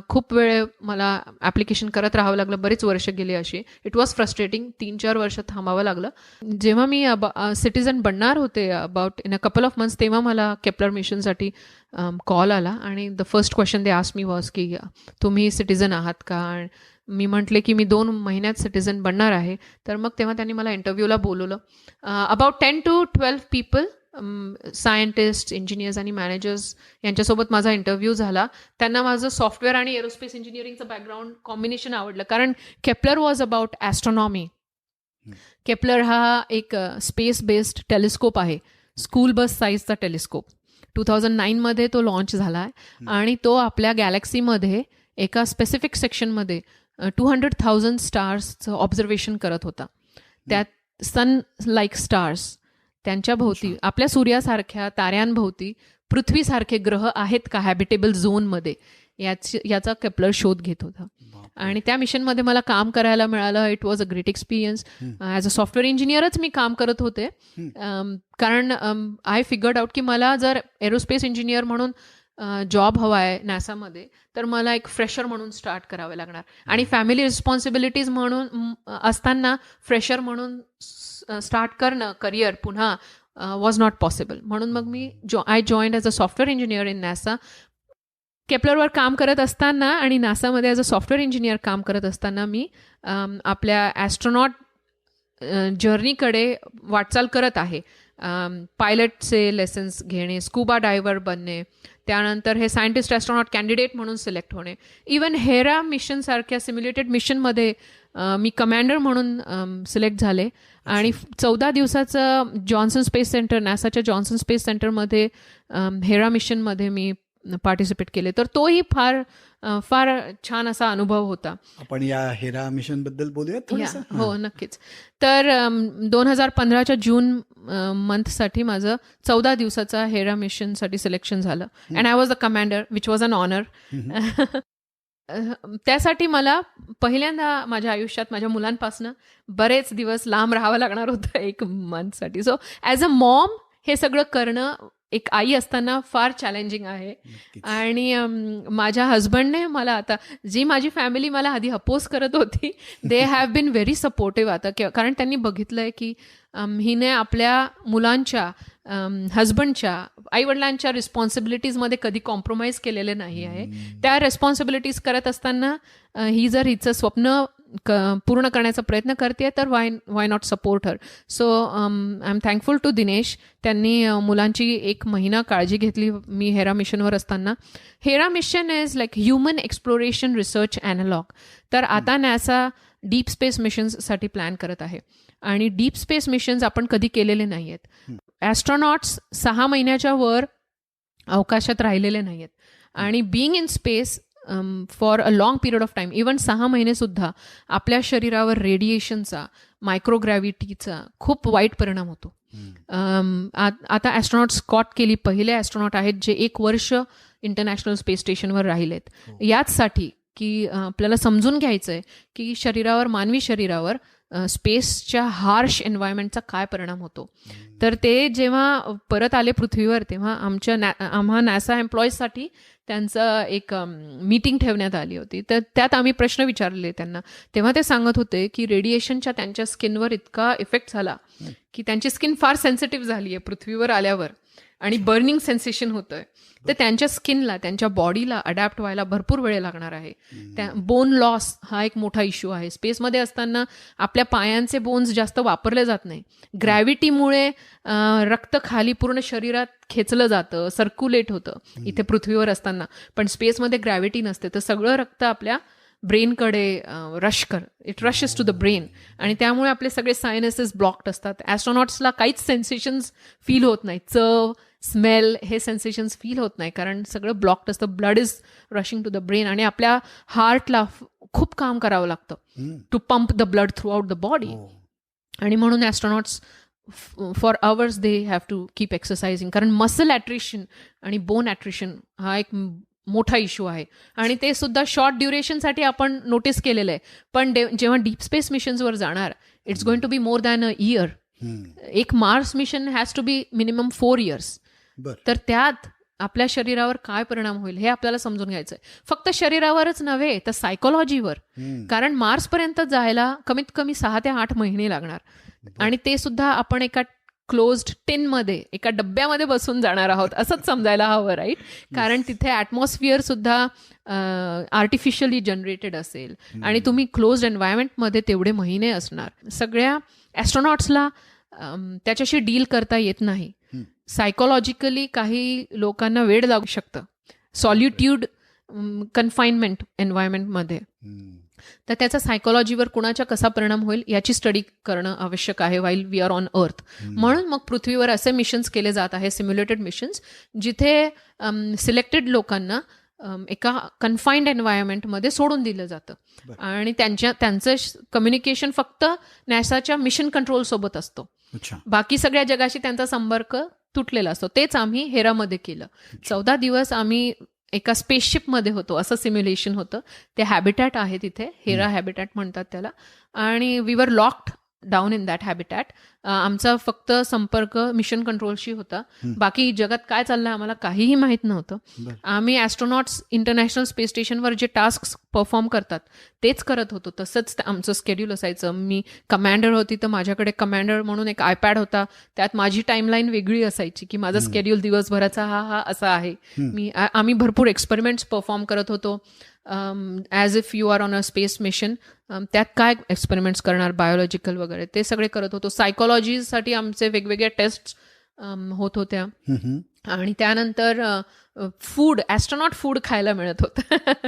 खूप वेळ मला ॲप्लिकेशन करत राहावं लागलं, बरीच वर्ष गेली अशी. इट वॉज फ्रस्ट्रेटिंग, 3-4 वर्ष थांबावं लागलं. जेव्हा मी सिटिझन बनणार होते about in a couple of months, तेव्हा मला केपलर मिशनसाठी कॉल आला आणि the first question they asked me was की तुम्ही सिटिझन आहात का. मी म्हटले की मी 2 महिन्यात सिटिझन बनणार आहे. तर मग तेव्हा त्यांनी मला इंटरव्ह्यूला बोलवलं. About 10 to 12 people, scientist, engineers आणि मॅनेजर्स यांच्यासोबत माझा इंटरव्ह्यू झाला. त्यांना माझं सॉफ्टवेअर आणि एरोस्पेस इंजिनिअरिंगचं बॅकग्राऊंड कॉम्बिनेशन आवडलं, कारण Kepler was about astronomy. Kepler हा एक स्पेस बेस्ड टेलिस्कोप आहे, स्कूल बस साईजचा टेलिस्कोप. 2009मध्ये तो लॉन्च झाला आहे आणि तो आपल्या गॅलेक्सीमध्ये एका स्पेसिफिक सेक्शनमध्ये 200,000 स्टार्सचं ऑब्झर्वेशन करत होता. त्यात सन लाईक स्टार्स, त्यांच्या भोवती आपल्या सूर्यासारख्या ताऱ्यांभोवती पृथ्वीसारखे ग्रह आहेत का हॅबिटेबल झोनमध्ये, याचा केपलर शोध घेत होता. आणि त्या मिशनमध्ये मला काम करायला मिळालं. It was a great experience. As a software इंजिनियरच मी काम करत होते, कारण आय फिगर्ड आउट की मला जर एरोस्पेस इंजिनियर म्हणून जॉब हवा आहे NASAमध्ये, तर मला एक फ्रेशर म्हणून स्टार्ट करावे लागणार आणि फॅमिली रिस्पॉन्सिबिलिटीज म्हणून असताना फ्रेशर म्हणून स्टार्ट करणं करिअर पुन्हा वॉज नॉट पॉसिबल. म्हणून मग मी I joined as a software engineer in NASA. केपलरवर काम करत असताना आणि NASAमध्ये ॲज अ सॉफ्टवेअर इंजिनियर काम करत असताना मी आपल्या ॲस्ट्रॉनॉट जर्नीकडे वाटचाल करत आहे. पायलटचे लेसन्स घेणे, स्कूबा डायव्हर बनणे, त्यानंतर हे सायंटिस्ट ॲस्ट्रॉनॉट कॅन्डिडेट म्हणून सिलेक्ट होणे. इवन हेरा मिशनसारख्या सिम्युलेटेड मिशनमध्ये मी कमांडर म्हणून सिलेक्ट झाले आणि 14 दिवसाचं जॉन्सन स्पेस सेंटर, NASAच्या जॉन्सन स्पेस सेंटरमध्ये हेरा मिशनमध्ये मी पार्टिसिपेट केले. तर तोही फार छान असा अनुभव होता. आपण या हेरा मिशन बद्दल बोलूया थोडंसं. हो, नक्कीच. तर 2015च्या जून मंथसाठी माझं 14 दिवसाचा हेरा मिशनसाठी सिलेक्शन झालं and I was the commander, which was an honour. त्यासाठी मला पहिल्यांदा माझ्या आयुष्यात माझ्या मुलांपासून बरेच दिवस लांब राहावं लागणार होतं 1 मंथसाठी. सो ॲज अ मॉम हे सगळं करणं एक आई असताना फार चॅलेंजिंग आहे. आणि माझ्या हजबंडने मला, आता जी माझी फॅमिली मला आधी अपोज करत होती, they have been very supportive आता, कारण त्यांनी बघितलंय की हिने आपल्या मुलांच्या, हजबंडच्या, आईवडिलांच्या रिस्पॉन्सिबिलिटीजमध्ये कधी कॉम्प्रोमाइज केलेले नाही आहे. त्या रिस्पॉन्सिबिलिटीज करत असताना ही जर हिचं स्वप्न पूर्ण करण्याचा प्रयत्न करते तर why not support her. So I am thankful to Dinesh. त्यांनी मुलांची 1 महिना काळजी घेतली मी हेरा मिशनवर असताना. HERA mission is like human exploration research analogue. तर आता NASA डीप स्पेस मिशन्ससाठी प्लॅन करत आहे आणि डीप स्पेस मिशन्स आपण कधी केलेले नाही आहेत. ॲस्ट्रॉनॉट्स 6 महिन्याच्या वर अवकाशात राहिलेले नाही आहेत. आणि being in space for a long period of time, even 6 महिनेसुद्धा आपल्या शरीरावर रेडिएशनचा, मायक्रोग्रॅव्हिटीचा खूप वाईट परिणाम होतो. आता ॲस्ट्रॉनॉट स्कॉट केली पहिले ॲस्ट्रॉनॉट आहेत जे 1 वर्ष इंटरनॅशनल स्पेस स्टेशनवर राहिलेत. याचसाठी की आपल्याला समजून घ्यायचं आहे की मानवी शरीरावर स्पेसच्या हार्श एन्व्हायरमेंटचा काय परिणाम होतो. तर ते जेव्हा परत आले पृथ्वीवर तेव्हा आम्हा नासा एम्प्लॉईजसाठी त्यांचं एक मीटिंग ठेवण्यात आली होती. तर त्यात आम्ही प्रश्न विचारले त्यांना. तेव्हा ते सांगत होते की रेडिएशनच्या त्यांच्या स्किनवर इतका इफेक्ट झाला की त्यांची स्किन फार सेन्सिटिव्ह झाली आहे पृथ्वीवर आल्यावर आणि बर्निंग सेन्सेशन होतंय. तर त्यांच्या स्किनला, त्यांच्या बॉडीला अडॅप्ट व्हायला भरपूर वेळ लागणार आहे. बोन लॉस हा एक मोठा इश्यू आहे. स्पेसमध्ये असताना आपल्या पायांचे बोन्स जास्त वापरले जात नाही. ग्रॅव्हिटीमुळे रक्त खाली पूर्ण शरीरात खेचलं जातं, सर्क्युलेट होतं इथे पृथ्वीवर असताना. पण स्पेसमध्ये ग्रॅव्हिटी नसते, तर सगळं रक्त आपल्या ब्रेनकडे it rushes to the brain आणि त्यामुळे आपले सगळे सायनसेस ब्लॉक्ड असतात. ॲस्ट्रॉनॉट्सला काहीच सेन्सेशन्स फील होत नाही. चव, स्मेल हे सेन्सेशन्स फील होत नाही कारण सगळं ब्लॉक्ड असतं. Blood is rushing to the brain आणि आपल्या हार्टला खूप काम करावं लागतं to pump the blood throughout the body. आणि म्हणून astronauts for hours they have to keep exercising कारण मसल ॲट्रिशन आणि बोन ॲट्रिशन हा एक मोठा इश्यू आहे. आणि ते सुद्धा शॉर्ट ड्युरेशनसाठी आपण नोटीस केलेलं आहे. पण जेव्हा डीप स्पेस मिशन्सवर जाणार it's going to be more than a year. एक Mars mission has to be minimum 4 years. तर त्यात आपल्या शरीरावर काय परिणाम होईल हे आपल्याला समजून घ्यायचं आहे. फक्त शरीरावरच नव्हे तर सायकोलॉजीवर. कारण मार्सपर्यंत जायला कमीत कमी 6 ते 8 महिने लागणार आणि ते सुद्धा आपण एका क्लोज्ड टिनमध्ये, एका डब्यामध्ये बसून जाणार आहोत असंच समजायला हवं, राईट? कारण तिथे ॲटमॉस्फिअर सुद्धा आर्टिफिशियली जनरेटेड असेल आणि तुम्ही क्लोज्ड एन्व्हायरमेंटमध्ये तेवढे महिने असणार. सगळ्या ॲस्ट्रॉनॉट्सला त्याच्याशी डील करता येत नाही. सायकोलॉजिकली काही लोकांना वेड लागू शकतं सॉलिट्यूड कन्फाइनमेंट एन्व्हायरमेंटमध्ये. तर त्याचा सायकोलॉजीवर कुणाच्या कसा परिणाम होईल याची स्टडी करणं आवश्यक आहे while we R on earth. म्हणून मग पृथ्वीवर असे मिशन्स केले जात आहे, सिम्युलेटेड मिशन्स, जिथे सिलेक्टेड लोकांना एका कन्फाइंड एन्व्हायरमेंटमध्ये सोडून दिलं जातं आणि त्यांचं कम्युनिकेशन फक्त नासाच्या मिशन कंट्रोल सोबत असतो. बाकी सगळ्या जगाशी त्यांचा संपर्क तुटलेला असतो. तेच आम्ही हेरामध्ये केलं. 14 दिवस आम्ही एका स्पेसशिपमध्ये होतो, असं सिम्युलेशन होतं. ते हॅबिटॅट आहे तिथे, हेरा हॅबिटॅट म्हणतात त्याला. आणि we were locked down in that habitat. आमचा फक्त संपर्क मिशन कंट्रोलशी होता. बाकी जगात काय चाललंय आम्हाला काहीही माहीत नव्हतं. आम्ही ॲस्ट्रॉनॉट्स इंटरनॅशनल स्पेस स्टेशनवर जे टास्क परफॉर्म करतात तेच करत होतो. तसंच आमचं स्केड्यूल असायचं. मी कमांडर होती तर माझ्याकडे कमांडर म्हणून एक आयपॅड होता. त्यात माझी टाईमलाईन वेगळी असायची की माझा स्केड्यूल दिवसभराचा हा असा आहे. आम्ही भरपूर एक्सपेरिमेंट्स परफॉर्म करत होतो as if you are on a space mission. त्यात काय एक्सपेरिमेंट्स करणार, बायोलॉजिकल वगैरे ते सगळे करत होतो. सायकोलॉजीसाठी आमचे वेगवेगळ्या टेस्ट होत होत्या. आणि त्यानंतर फूड, ॲस्ट्रॉनॉट फूड खायला मिळत होतं.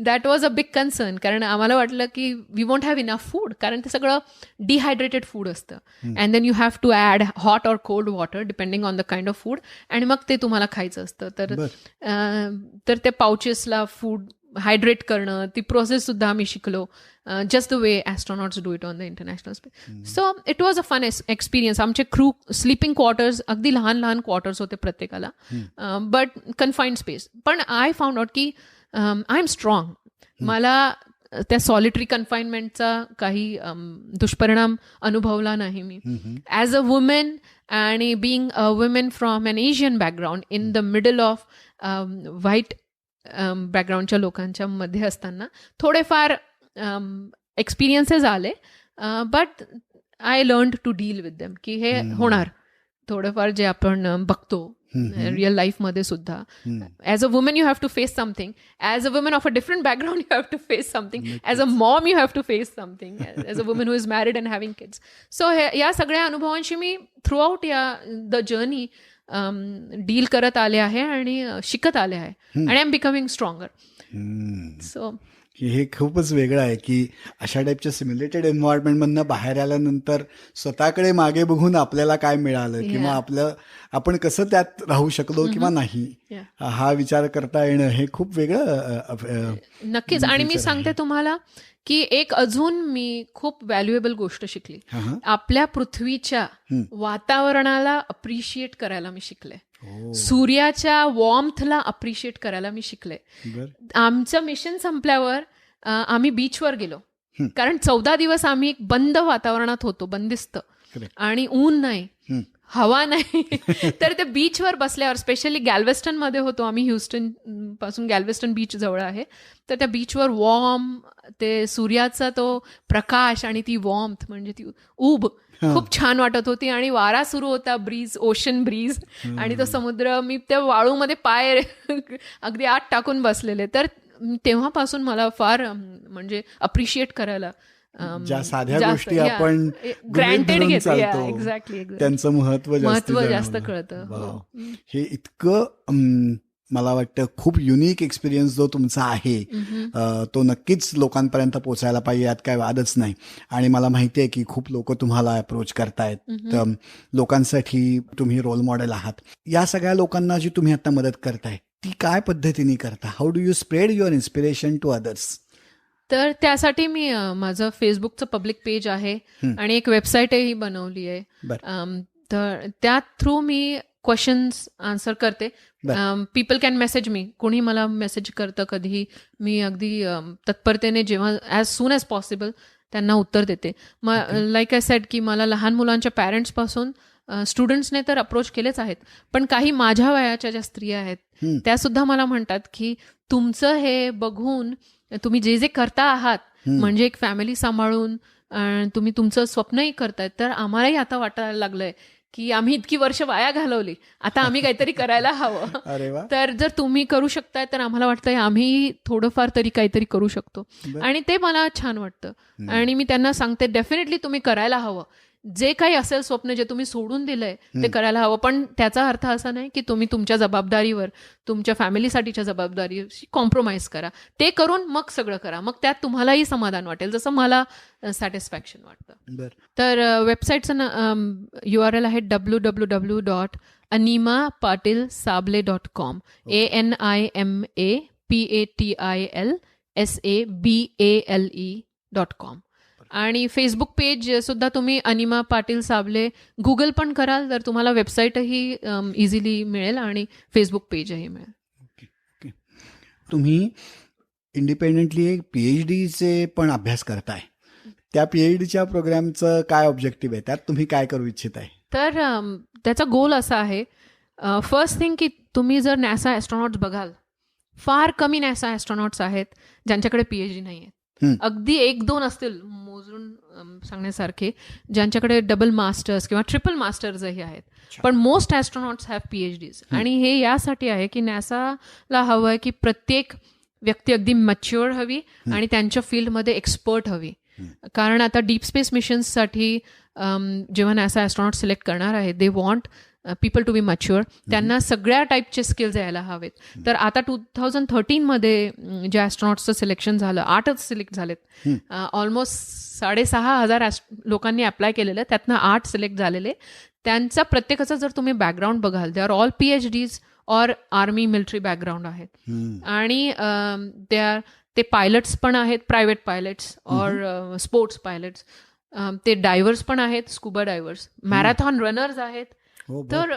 That was a big concern कारण आम्हाला वाटलं की we won't have enough food कारण ते सगळं डिहायड्रेटेड फूड असतं. And then you have to add hot or cold water depending on the kind of food आणि मग ते तुम्हाला खायचं असतं. तर ते पाउचेसला फूड हायड्रेट करणं, ती प्रोसेस सुद्धा आम्ही शिकलो. Just the way astronauts do it on the international space. So it was a fun experience. आमचे क्रू स्लीपिंग क्वार्टर्स, अगदी लहान लहान क्वार्टर्स होते प्रत्येकाला, बट कन्फाइंड स्पेस. पण आय फाउंड आउट की आय एम स्ट्रॉंग. मला त्या सॉलिटरी कन्फाइनमेंटचा काही दुष्परिणाम अनुभवला नाही मी. As a women and being a women from an Asian background in the middle of white बॅकग्राऊंडच्या लोकांच्या मध्ये असताना थोडेफार एक्सपिरियन्सेस आले. But I learn to deal with them की हे होणार. थोडंफार जे आपण बघतो रिअल लाईफमध्ये सुद्धा, as a woman you have to face something. As a woman of a different background you have to face something. As a mom you have to face something. As a woman who is married and having kids. So या सगळ्या अनुभवांशी मी throughout the journey deal करत आले आहे आणि शिकत आले आहे. आणि I am becoming stronger. So हे खूपच वेगळं आहे की अशा टाईपच्या सिम्युलेटेड एन्व्हायरमेंटमधनं बाहेर आल्यानंतर स्वतःकडे मागे बघून आपल्याला काय मिळालं किंवा आपण कसं त्यात राहू शकलो किंवा नाही हा विचार करता येणं हे खूप वेगळं नक्कीच. आणि मी सांगते तुम्हाला की एक अजून मी खूप व्हॅल्युएबल गोष्ट शिकली. आपल्या पृथ्वीच्या वातावरणाला अप्रिशिएट करायला मी शिकले. सूर्याच्या वॉर्मथला अप्रिशिएट करायला मी शिकले. आमचं मिशन संपल्यावर आम्ही बीचवर गेलो, कारण 14 दिवस आम्ही एक बंद वातावरणात होतो, बंदिस्त, आणि ऊन नाही, हवा नाही. तर त्या बीचवर बसल्यावर, स्पेशली गॅल्वेस्टन मध्ये होतो आम्ही, ह्युस्टन पासून गॅल्वेस्टन बीच जवळ आहे, तर त्या बीचवर वॉर्म, ते सूर्याचा तो प्रकाश आणि ती वॉर्मथ, म्हणजे ती ऊब खूप छान वाटत होती. आणि वारा सुरू होता, ब्रीज, ओशन ब्रीज, आणि तो समुद्र. मी त्या वाळूमध्ये पाय अगदी आत टाकून बसलेले. तर तेव्हापासून मला फार म्हणजे अप्रिशिएट करायला, ज्या साध्या गोष्टी आपण ग्रँटेड घेतो, एक्झॅक्टली, त्यांचं महत्व जास्त कळतं. हे इतकं मला वाटतं खूप युनिक एक्सपिरियन्स जो तुमचा आहे तो नक्कीच लोकांपर्यंत पोचायला पाहिजे, यात काय वादच नाही. आणि मला माहिती आहे की खूप लोक तुम्हाला अप्रोच करतायत, तर लोकांसाठी तुम्ही रोल मॉडेल आहात. या सगळ्या लोकांना जी तुम्ही आता मदत करताय ती काय पद्धतीने करता? How do you spread your inspiration to others? तर त्यासाठी मी माझं फेसबुकचं पब्लिक पेज आहे आणि एक वेबसाईटही बनवली आहे. तर त्या थ्रू मी क्वेश्चन्स आन्सर करते. पीपल कॅन मेसेज मी, कोणी मला मेसेज करतं कधीही, मी अगदी तत्परतेने जेव्हा ॲज सून ॲज पॉसिबल त्यांना उत्तर देते. लाईक आय सेड की मला लहान मुलांच्या पॅरेंट्सपासून स्टुडंट्सने तर अप्रोच केलेच आहेत, पण काही माझ्या वयाच्या ज्या स्त्रिया आहेत त्या सुद्धा मला म्हणतात की तुमचं हे बघून तुम्ही जे जे करता आहात, म्हणजे एक फॅमिली सांभाळून तुम्ही तुमचं स्वप्नही करतायत, तर आम्हालाही आता वाटायला लागलंय की आम्ही इतकी वर्ष वाया घालवली, आता आम्ही काहीतरी करायला हवं. तर जर तुम्ही करू शकताय तर आम्हाला वाटतंय आम्ही थोडंफार तरी काहीतरी करू शकतो. आणि ते मला छान वाटतं. आणि मी त्यांना सांगते डेफिनेटली तुम्ही करायला हवं. जे काही असेल स्वप्न जे तुम्ही सोडून दिलंय ते करायला हवं, पण त्याचा अर्थ असा नाही की तुम्ही तुमच्या जबाबदारीवर, तुमच्या फॅमिलीसाठीच्या जबाबदारीशी कॉम्प्रोमाइज करा. ते करून मग सगळं करा, मग त्यात तुम्हालाही समाधान वाटेल, जसं मला सॅटिस्फॅक्शन वाटतं. तर वेबसाईटचं URL आहे www.animapatilsable.com, ANIMAPATILSABALE.com. आणि फेसबुक पेज सुद्धा तुम्ही अनिमा पाटील साबले गुगल पण कराल तर तुम्हाला वेबसाईटही इझिली मिळेल आणि फेसबुक पेजही मिळेल. तुम्ही इंडिपेंडेंटली एक PhDचे पण अभ्यास करताय. त्या PhDच्या प्रोग्रामचं काय ऑब्जेक्टिव्ह आहे, त्यात तुम्ही काय करू इच्छित आहे? तर त्याचा गोल असा आहे, फर्स्ट थिंग की तुम्ही जर नॅसा ॲस्ट्रॉनॉट्स बघाल, फार कमी नॅसा ॲस्ट्रॉनॉट्स आहेत ज्यांच्याकडे PhD नाही आहेत. अगदी 1-2 असतील मोजून सांगण्यासारखे ज्यांच्याकडे डबल मास्टर्स किंवा ट्रिपल मास्टर्सही आहेत, पण मोस्ट ॲस्ट्रॉनॉट्स हॅव PhDs. आणि हे यासाठी आहे की नॅसाला हवं आहे की प्रत्येक व्यक्ती अगदी मॅच्युअर हवी आणि त्यांच्या फील्डमध्ये एक्सपर्ट हवी. कारण आता डीप स्पेस मिशन्ससाठी जेव्हा नॅसा ॲस्ट्रॉनॉट सिलेक्ट करणार आहे, they want people to be mature. त्यांना सगळ्या टाईपचे स्किल्स यायला हवेत. तर आता 2013 ज्या ॲस्ट्रॉनॉट्सचं सिलेक्शन झालं, 8च सिलेक्ट झालेत. ऑलमोस्ट 6,500 लोकांनी अप्लाय केलेलं, त्यातनं 8 सिलेक्ट झालेले. त्यांचा प्रत्येकाचा जर तुम्ही बॅकग्राऊंड बघाल, दे आर ऑल PhDs और आर्मी मिलिटरी बॅकग्राऊंड आहेत. आणि ते पायलट्स पण आहेत, प्रायव्हेट पायलट्स और स्पोर्ट्स पायलट्स. ते डायव्हर्स पण आहेत, स्कुबा डायव्हर्स, मॅरेथॉन रनर्स आहेत. तर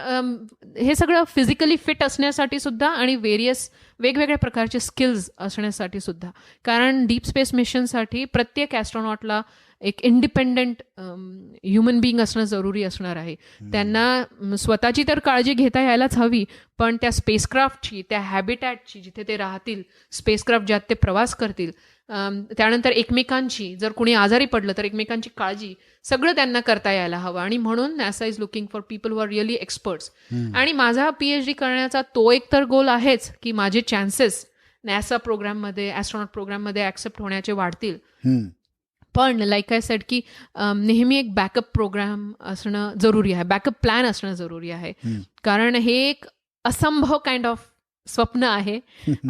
हे सगळं फिजिकली फिट असण्यासाठी सुद्धा आणि वेगवेगळ्या प्रकारचे स्किल्स असण्यासाठी सुद्धा. कारण डीप स्पेस मिशनसाठी प्रत्येक ॲस्ट्रॉनॉटला एक इंडिपेंडंट ह्युमन बिईंग असणं जरुरी असणार आहे. त्यांना स्वतःची तर काळजी घेता यायलाच हवी, पण त्या स्पेसक्राफ्टची, त्या हॅबिटॅटची, जिथे ते राहतील, स्पेसक्राफ्ट ज्यात ते प्रवास करतील, त्यानंतर एकमेकांची, जर कुणी आजारी पडलं तर एकमेकांची काळजी, सगळं त्यांना करता यायला हवं. आणि म्हणून NASA is looking for people who are really experts. आणि माझा PhD करण्याचा तो एक तर गोल आहेच की माझे चान्सेस नॅसा प्रोग्राममध्ये, ॲस्ट्रॉनॉट प्रोग्राममध्ये ॲक्सेप्ट होण्याचे वाढतील. पण लाईक आय सेड की नेहमी एक बॅकअप प्रोग्राम असणं जरुरी आहे, बॅकअप प्लॅन असणं जरुरी आहे. कारण हे एक असंभव काइंड ऑफ स्वप्न आहे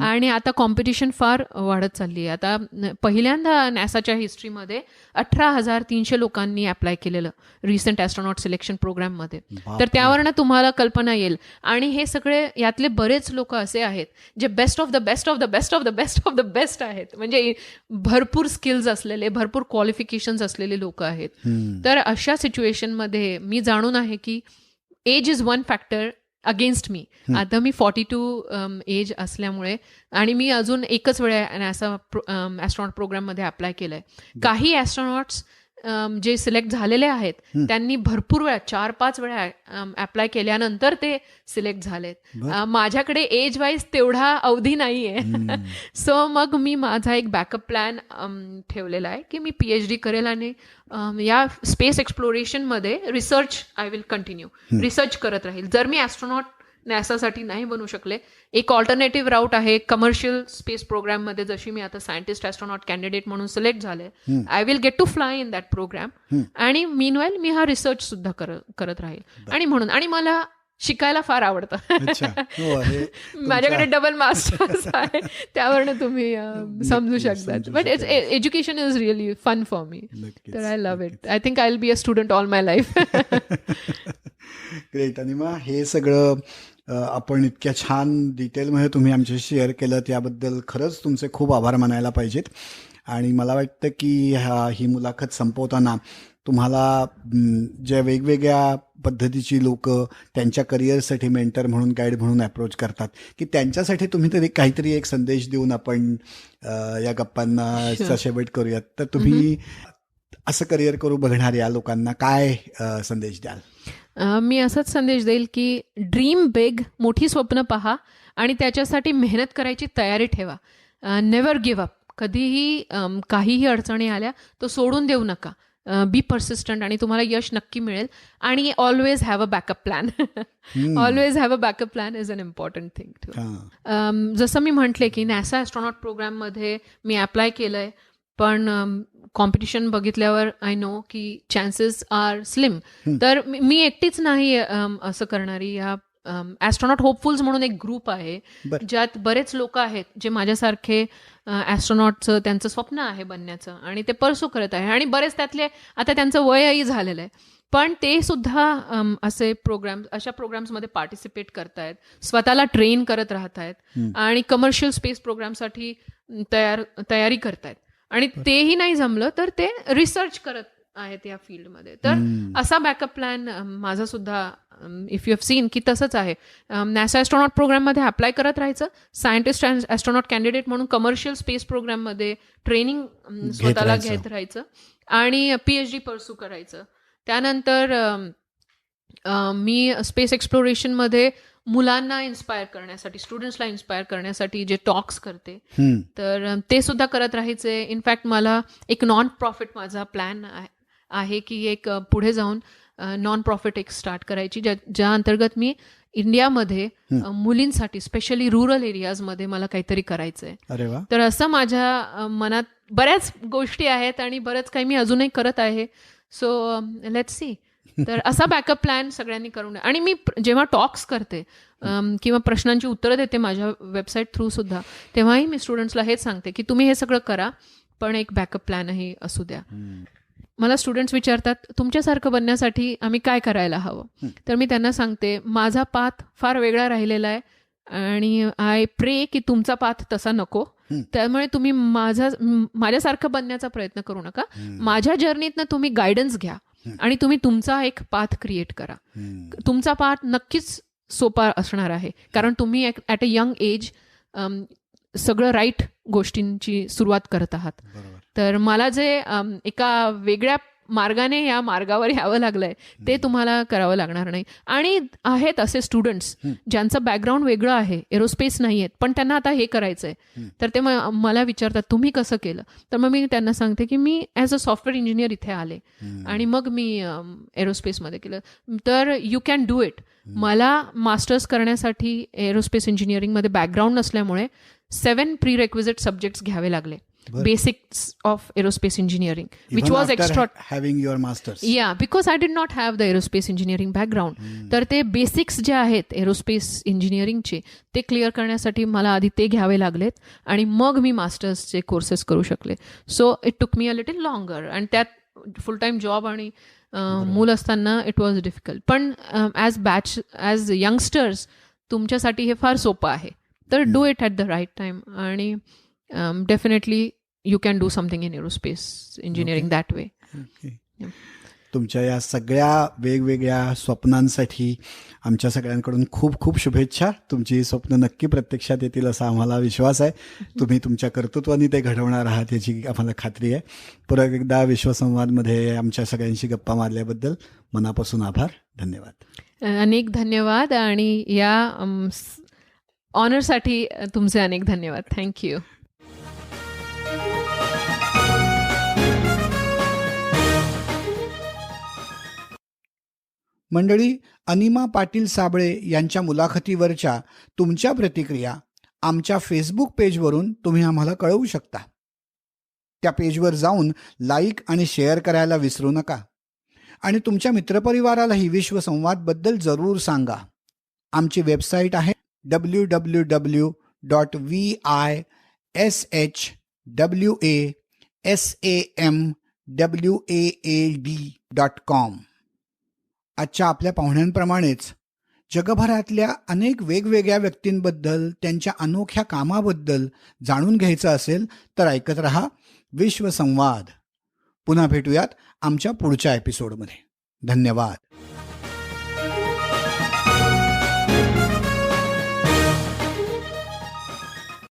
आणि आता कॉम्पिटिशन फार वाढत चालली आहे. आता पहिल्यांदा नॅसाच्या हिस्ट्रीमध्ये 18,300 लोकांनी अप्लाय केलेलं रिसेंट ॲस्ट्रॉनॉट सिलेक्शन प्रोग्राममध्ये. तर त्यावरनं तुम्हाला कल्पना येईल. आणि हे सगळे यातले बरेच लोक असे आहेत जे best of the best of the best of the best of the best आहेत. म्हणजे भरपूर स्किल्स असलेले, भरपूर क्वालिफिकेशन्स असलेले लोक आहेत. तर अशा सिच्युएशनमध्ये मी जाणून आहे की age is one factor against me. आता मी 42 एज असल्यामुळे आणि मी अजून एकच वेळा नासा ॲस्ट्रॉनॉट प्रोग्राममध्ये अप्लाय केलंय. काही ॲस्ट्रॉनॉट्स जे सिलेक्ट झालेले आहेत त्यांनी भरपूर वेळा 4-5 वेळा अप्लाय केल्यानंतर ते सिलेक्ट झालेत. माझ्याकडे एज वाईज तेवढा अवधी नाही आहे. सो मग मी माझा एक बॅकअप प्लॅन ठेवलेला आहे की मी PhD करेल आणि या स्पेस एक्सप्लोरेशनमध्ये research I will continue research करत राहील. जर मी ॲस्ट्रॉनॉट नॅसासाठी नाही बनू शकले, एक ऑल्टरनेटिव्ह राऊट आहे कमर्शियल स्पेस प्रोग्राममध्ये. जशी मी आता सायंटिस्ट ॲस्ट्रॉनॉट कॅन्डिडेट म्हणून सिलेक्ट झाले, I will get to fly in that programme. आणि मीनवाईल मी हा रिसर्च सुद्धा करत राहील. आणि म्हणून आणि मला शिकायला फार आवडतं. माझ्याकडे डबल मास्टर्स आहे, त्यावरनं तुम्ही समजू शकतात. But it's education is really fun for me. तर I love it. I think I will be a student all my life. Great. आणि मग हे सगळं आपण इतक्या छान डिटेलमध्ये तुम्ही आमच्याशी शेअर केलं त्याबद्दल खरंच तुमचे खूप आभार मानायला पाहिजेत. आणि मला वाटतं की ही मुलाखत संपवताना तुम्हाला ज्या वेगवेगळ्या पद्धतीची लोक त्यांच्या करिअरसाठी मेंटर म्हणून, गाईड म्हणून अप्रोच करतात, की त्यांच्यासाठी तुम्ही तरी काहीतरी एक संदेश देऊन आपण या गप्पांना शेवट करूयात. तर तुम्ही असं करिअर करू बघणाऱ्या लोकांना काय संदेश द्याल? मी असाच संदेश देईल की ड्रीम बिग, मोठी स्वप्न पहा आणि त्याच्यासाठी मेहनत करायची तयारी ठेवा. Never give up. कधीही काहीही अडचणी आल्या तर सोडून देऊ नका. बी पर्सिस्टंट आणि तुम्हाला यश नक्की मिळेल. आणि always have a backup plan. Always have a backup plan is an important thing too. जसं मी म्हटले की नॅसा ॲस्ट्रॉनॉट प्रोग्राममध्ये मी अप्लाय केलंय, पण कॉम्पिटिशन बघितल्यावर आय नो की चान्सेस आर स्लिम. तर मी एकटीच नाही असं करणारी. या ॲस्ट्रॉनॉट होपफुल्स म्हणून एक ग्रुप आहे ज्यात बरेच लोक आहेत जे माझ्यासारखे ॲस्ट्रॉनॉटचं त्यांचं स्वप्न आहे बनण्याचं आणि ते परसू करत आहे. आणि बरेच त्यातले आता त्यांचं वयही झालेलं आहे, पण ते सुद्धा अशा प्रोग्राम्समध्ये पार्टिसिपेट करतायत, स्वतःला ट्रेन करत राहत आहेत आणि कमर्शियल स्पेस प्रोग्रामसाठी तयारी करतायत. आणि तेही नाही जमलं तर ते रिसर्च करत आहेत या फील्डमध्ये. तर असा बॅकअप प्लॅन माझा सुद्धा, इफ यू हॅव सीन, की तसंच आहे. नॅसा ॲस्ट्रॉनॉट प्रोग्राममध्ये अप्लाय करत राहायचं, सायंटिस्ट ॲस्ट्रॉनॉट कॅन्डिडेट म्हणून कमर्शियल स्पेस प्रोग्राममध्ये ट्रेनिंग स्वतःला घेत राहायचं आणि PhD परस्यू करायचं. त्यानंतर मी स्पेस एक्सप्लोरेशनमध्ये मुलांना इन्स्पायर करण्यासाठी, स्टुडंट्सला इन्स्पायर करण्यासाठी जे टॉक्स करते, तर ते सुद्धा करत राहायचे. इनफॅक्ट मला एक नॉन प्रॉफिट माझा प्लॅन आहे की एक पुढे जाऊन नॉन प्रॉफिट एक स्टार्ट करायची, ज्या अंतर्गत मी इंडियामध्ये मुलींसाठी स्पेशली रुरल एरियाजमध्ये मला काहीतरी करायचं आहे. तर असं माझ्या मनात बऱ्याच गोष्टी आहेत आणि बरंच काही मी अजूनही करत आहे. So let's see. तर असा बॅकअप प्लॅन सगळ्यांनी करून. आणि मी जेव्हा टॉक्स करते किंवा प्रश्नांची उत्तरं देते माझ्या वेबसाईट थ्रू सुद्धा, तेव्हाही मी स्टुडंट्सला हेच सांगते की तुम्ही हे सगळं करा, पण एक बॅकअप प्लॅनही असू द्या. मला स्टुडंट्स विचारतात तुमच्यासारखं बनण्यासाठी आम्ही काय करायला हवं, तर मी त्यांना सांगते माझा पाथ फार वेगळा राहिलेला आहे आणि आय प्रे की तुमचा पाथ तसा नको. त्यामुळे तुम्ही माझ्यासारखं बनण्याचा प्रयत्न करू नका. माझ्या जर्नीतनं तुम्ही गायडन्स घ्या आणि तुम्ही तुमचा एक पाथ क्रिएट करा. तुमचा पाथ नक्कीच सोपा असणार आहे, कारण तुम्ही ॲट अ यंग एज सगळं राईट गोष्टींची सुरुवात करत आहात. तर मला जे एका वेगळ्या मार्गाने या मार्गावर यावं लागलंय ते तुम्हाला करावं लागणार नाही. आणि आहेत असे स्टुडंट्स ज्यांचं बॅकग्राऊंड वेगळं आहे, एरोस्पेस नाही आहेत, पण त्यांना आता हे करायचंय. तर ते मला विचारतात तुम्ही कसं केलं, तर मग मी त्यांना सांगते की मी ॲज अ सॉफ्टवेअर इंजिनियर इथे आले आणि मग मी एरोस्पेसमध्ये केलं. तर यू कॅन डू इट. मला मास्टर्स करण्यासाठी एरोस्पेस इंजिनिअरिंगमध्ये बॅकग्राऊंड नसल्यामुळे 7 प्री रेक्विजिट सब्जेक्ट्स घ्यावे लागले. Basics of aerospace engineering which was extra having your masters. Yeah because I did not have the aerospace engineering background. तर ते बेसिक्स जे आहेत एरोस्पेस इंजिनिअरिंगचे ते क्लिअर करण्यासाठी मला आधी ते घ्यावे लागलेत आणि मग मी मास्टर्सचे कोर्सेस करू शकले. So it took me a little longer आणि त्यात फुल टाईम जॉब आणि मूल असताना इट वॉज डिफिकल्ट. पण ॲज यंगस्टर्स तुमच्यासाठी हे फार सोपं आहे. तर do it at the right time आणि definitely you can do something in aerospace engineering that way. तुमच्या या सगळ्या वेगवेगळ्या स्वप्नांसाठी आमच्या सगळ्यांकडून खूप खूप शुभेच्छा. तुमची ही स्वप्न नक्की प्रत्यक्षात येतील असा आम्हाला विश्वास आहे. तुम्ही तुमच्या कर्तृत्वाने ते घडवणार आहात याची आम्हाला खात्री आहे. परत एकदा विश्वसंवादमध्ये आमच्या सगळ्यांशी गप्पा मारल्याबद्दल मनापासून आभार. धन्यवाद. अनेक धन्यवाद आणि या ऑनरसाठी तुमचे अनेक धन्यवाद. थँक्यू. मंडळी, अनिमा पाटील साबळे यांच्या मुलाखतीवरच्या तुमच्या प्रतिक्रिया आमच्या फेसबुक पेजवरून तुम्ही आम्हाला कळवू शकता. त्या पेजवर जाऊन लाईक आणि शेअर करायला विसरू नका आणि तुमच्या मित्रपरिवारालाही विश्वसंवादबद्दल जरूर सांगा. आमची वेबसाईट आहे www.wishwassamwad.com. आजच्या आपल्या पाहुण्यांप्रमाणेच जगभरातल्या अनेक वेगवेगळ्या व्यक्तींबद्दल त्यांच्या अनोख्या कामाबद्दल जाणून घ्यायचं असेल तर ऐकत रहा विश्वसंवाद. पुन्हा भेटूयात आमच्या पुढच्या एपिसोडमध्ये. धन्यवाद.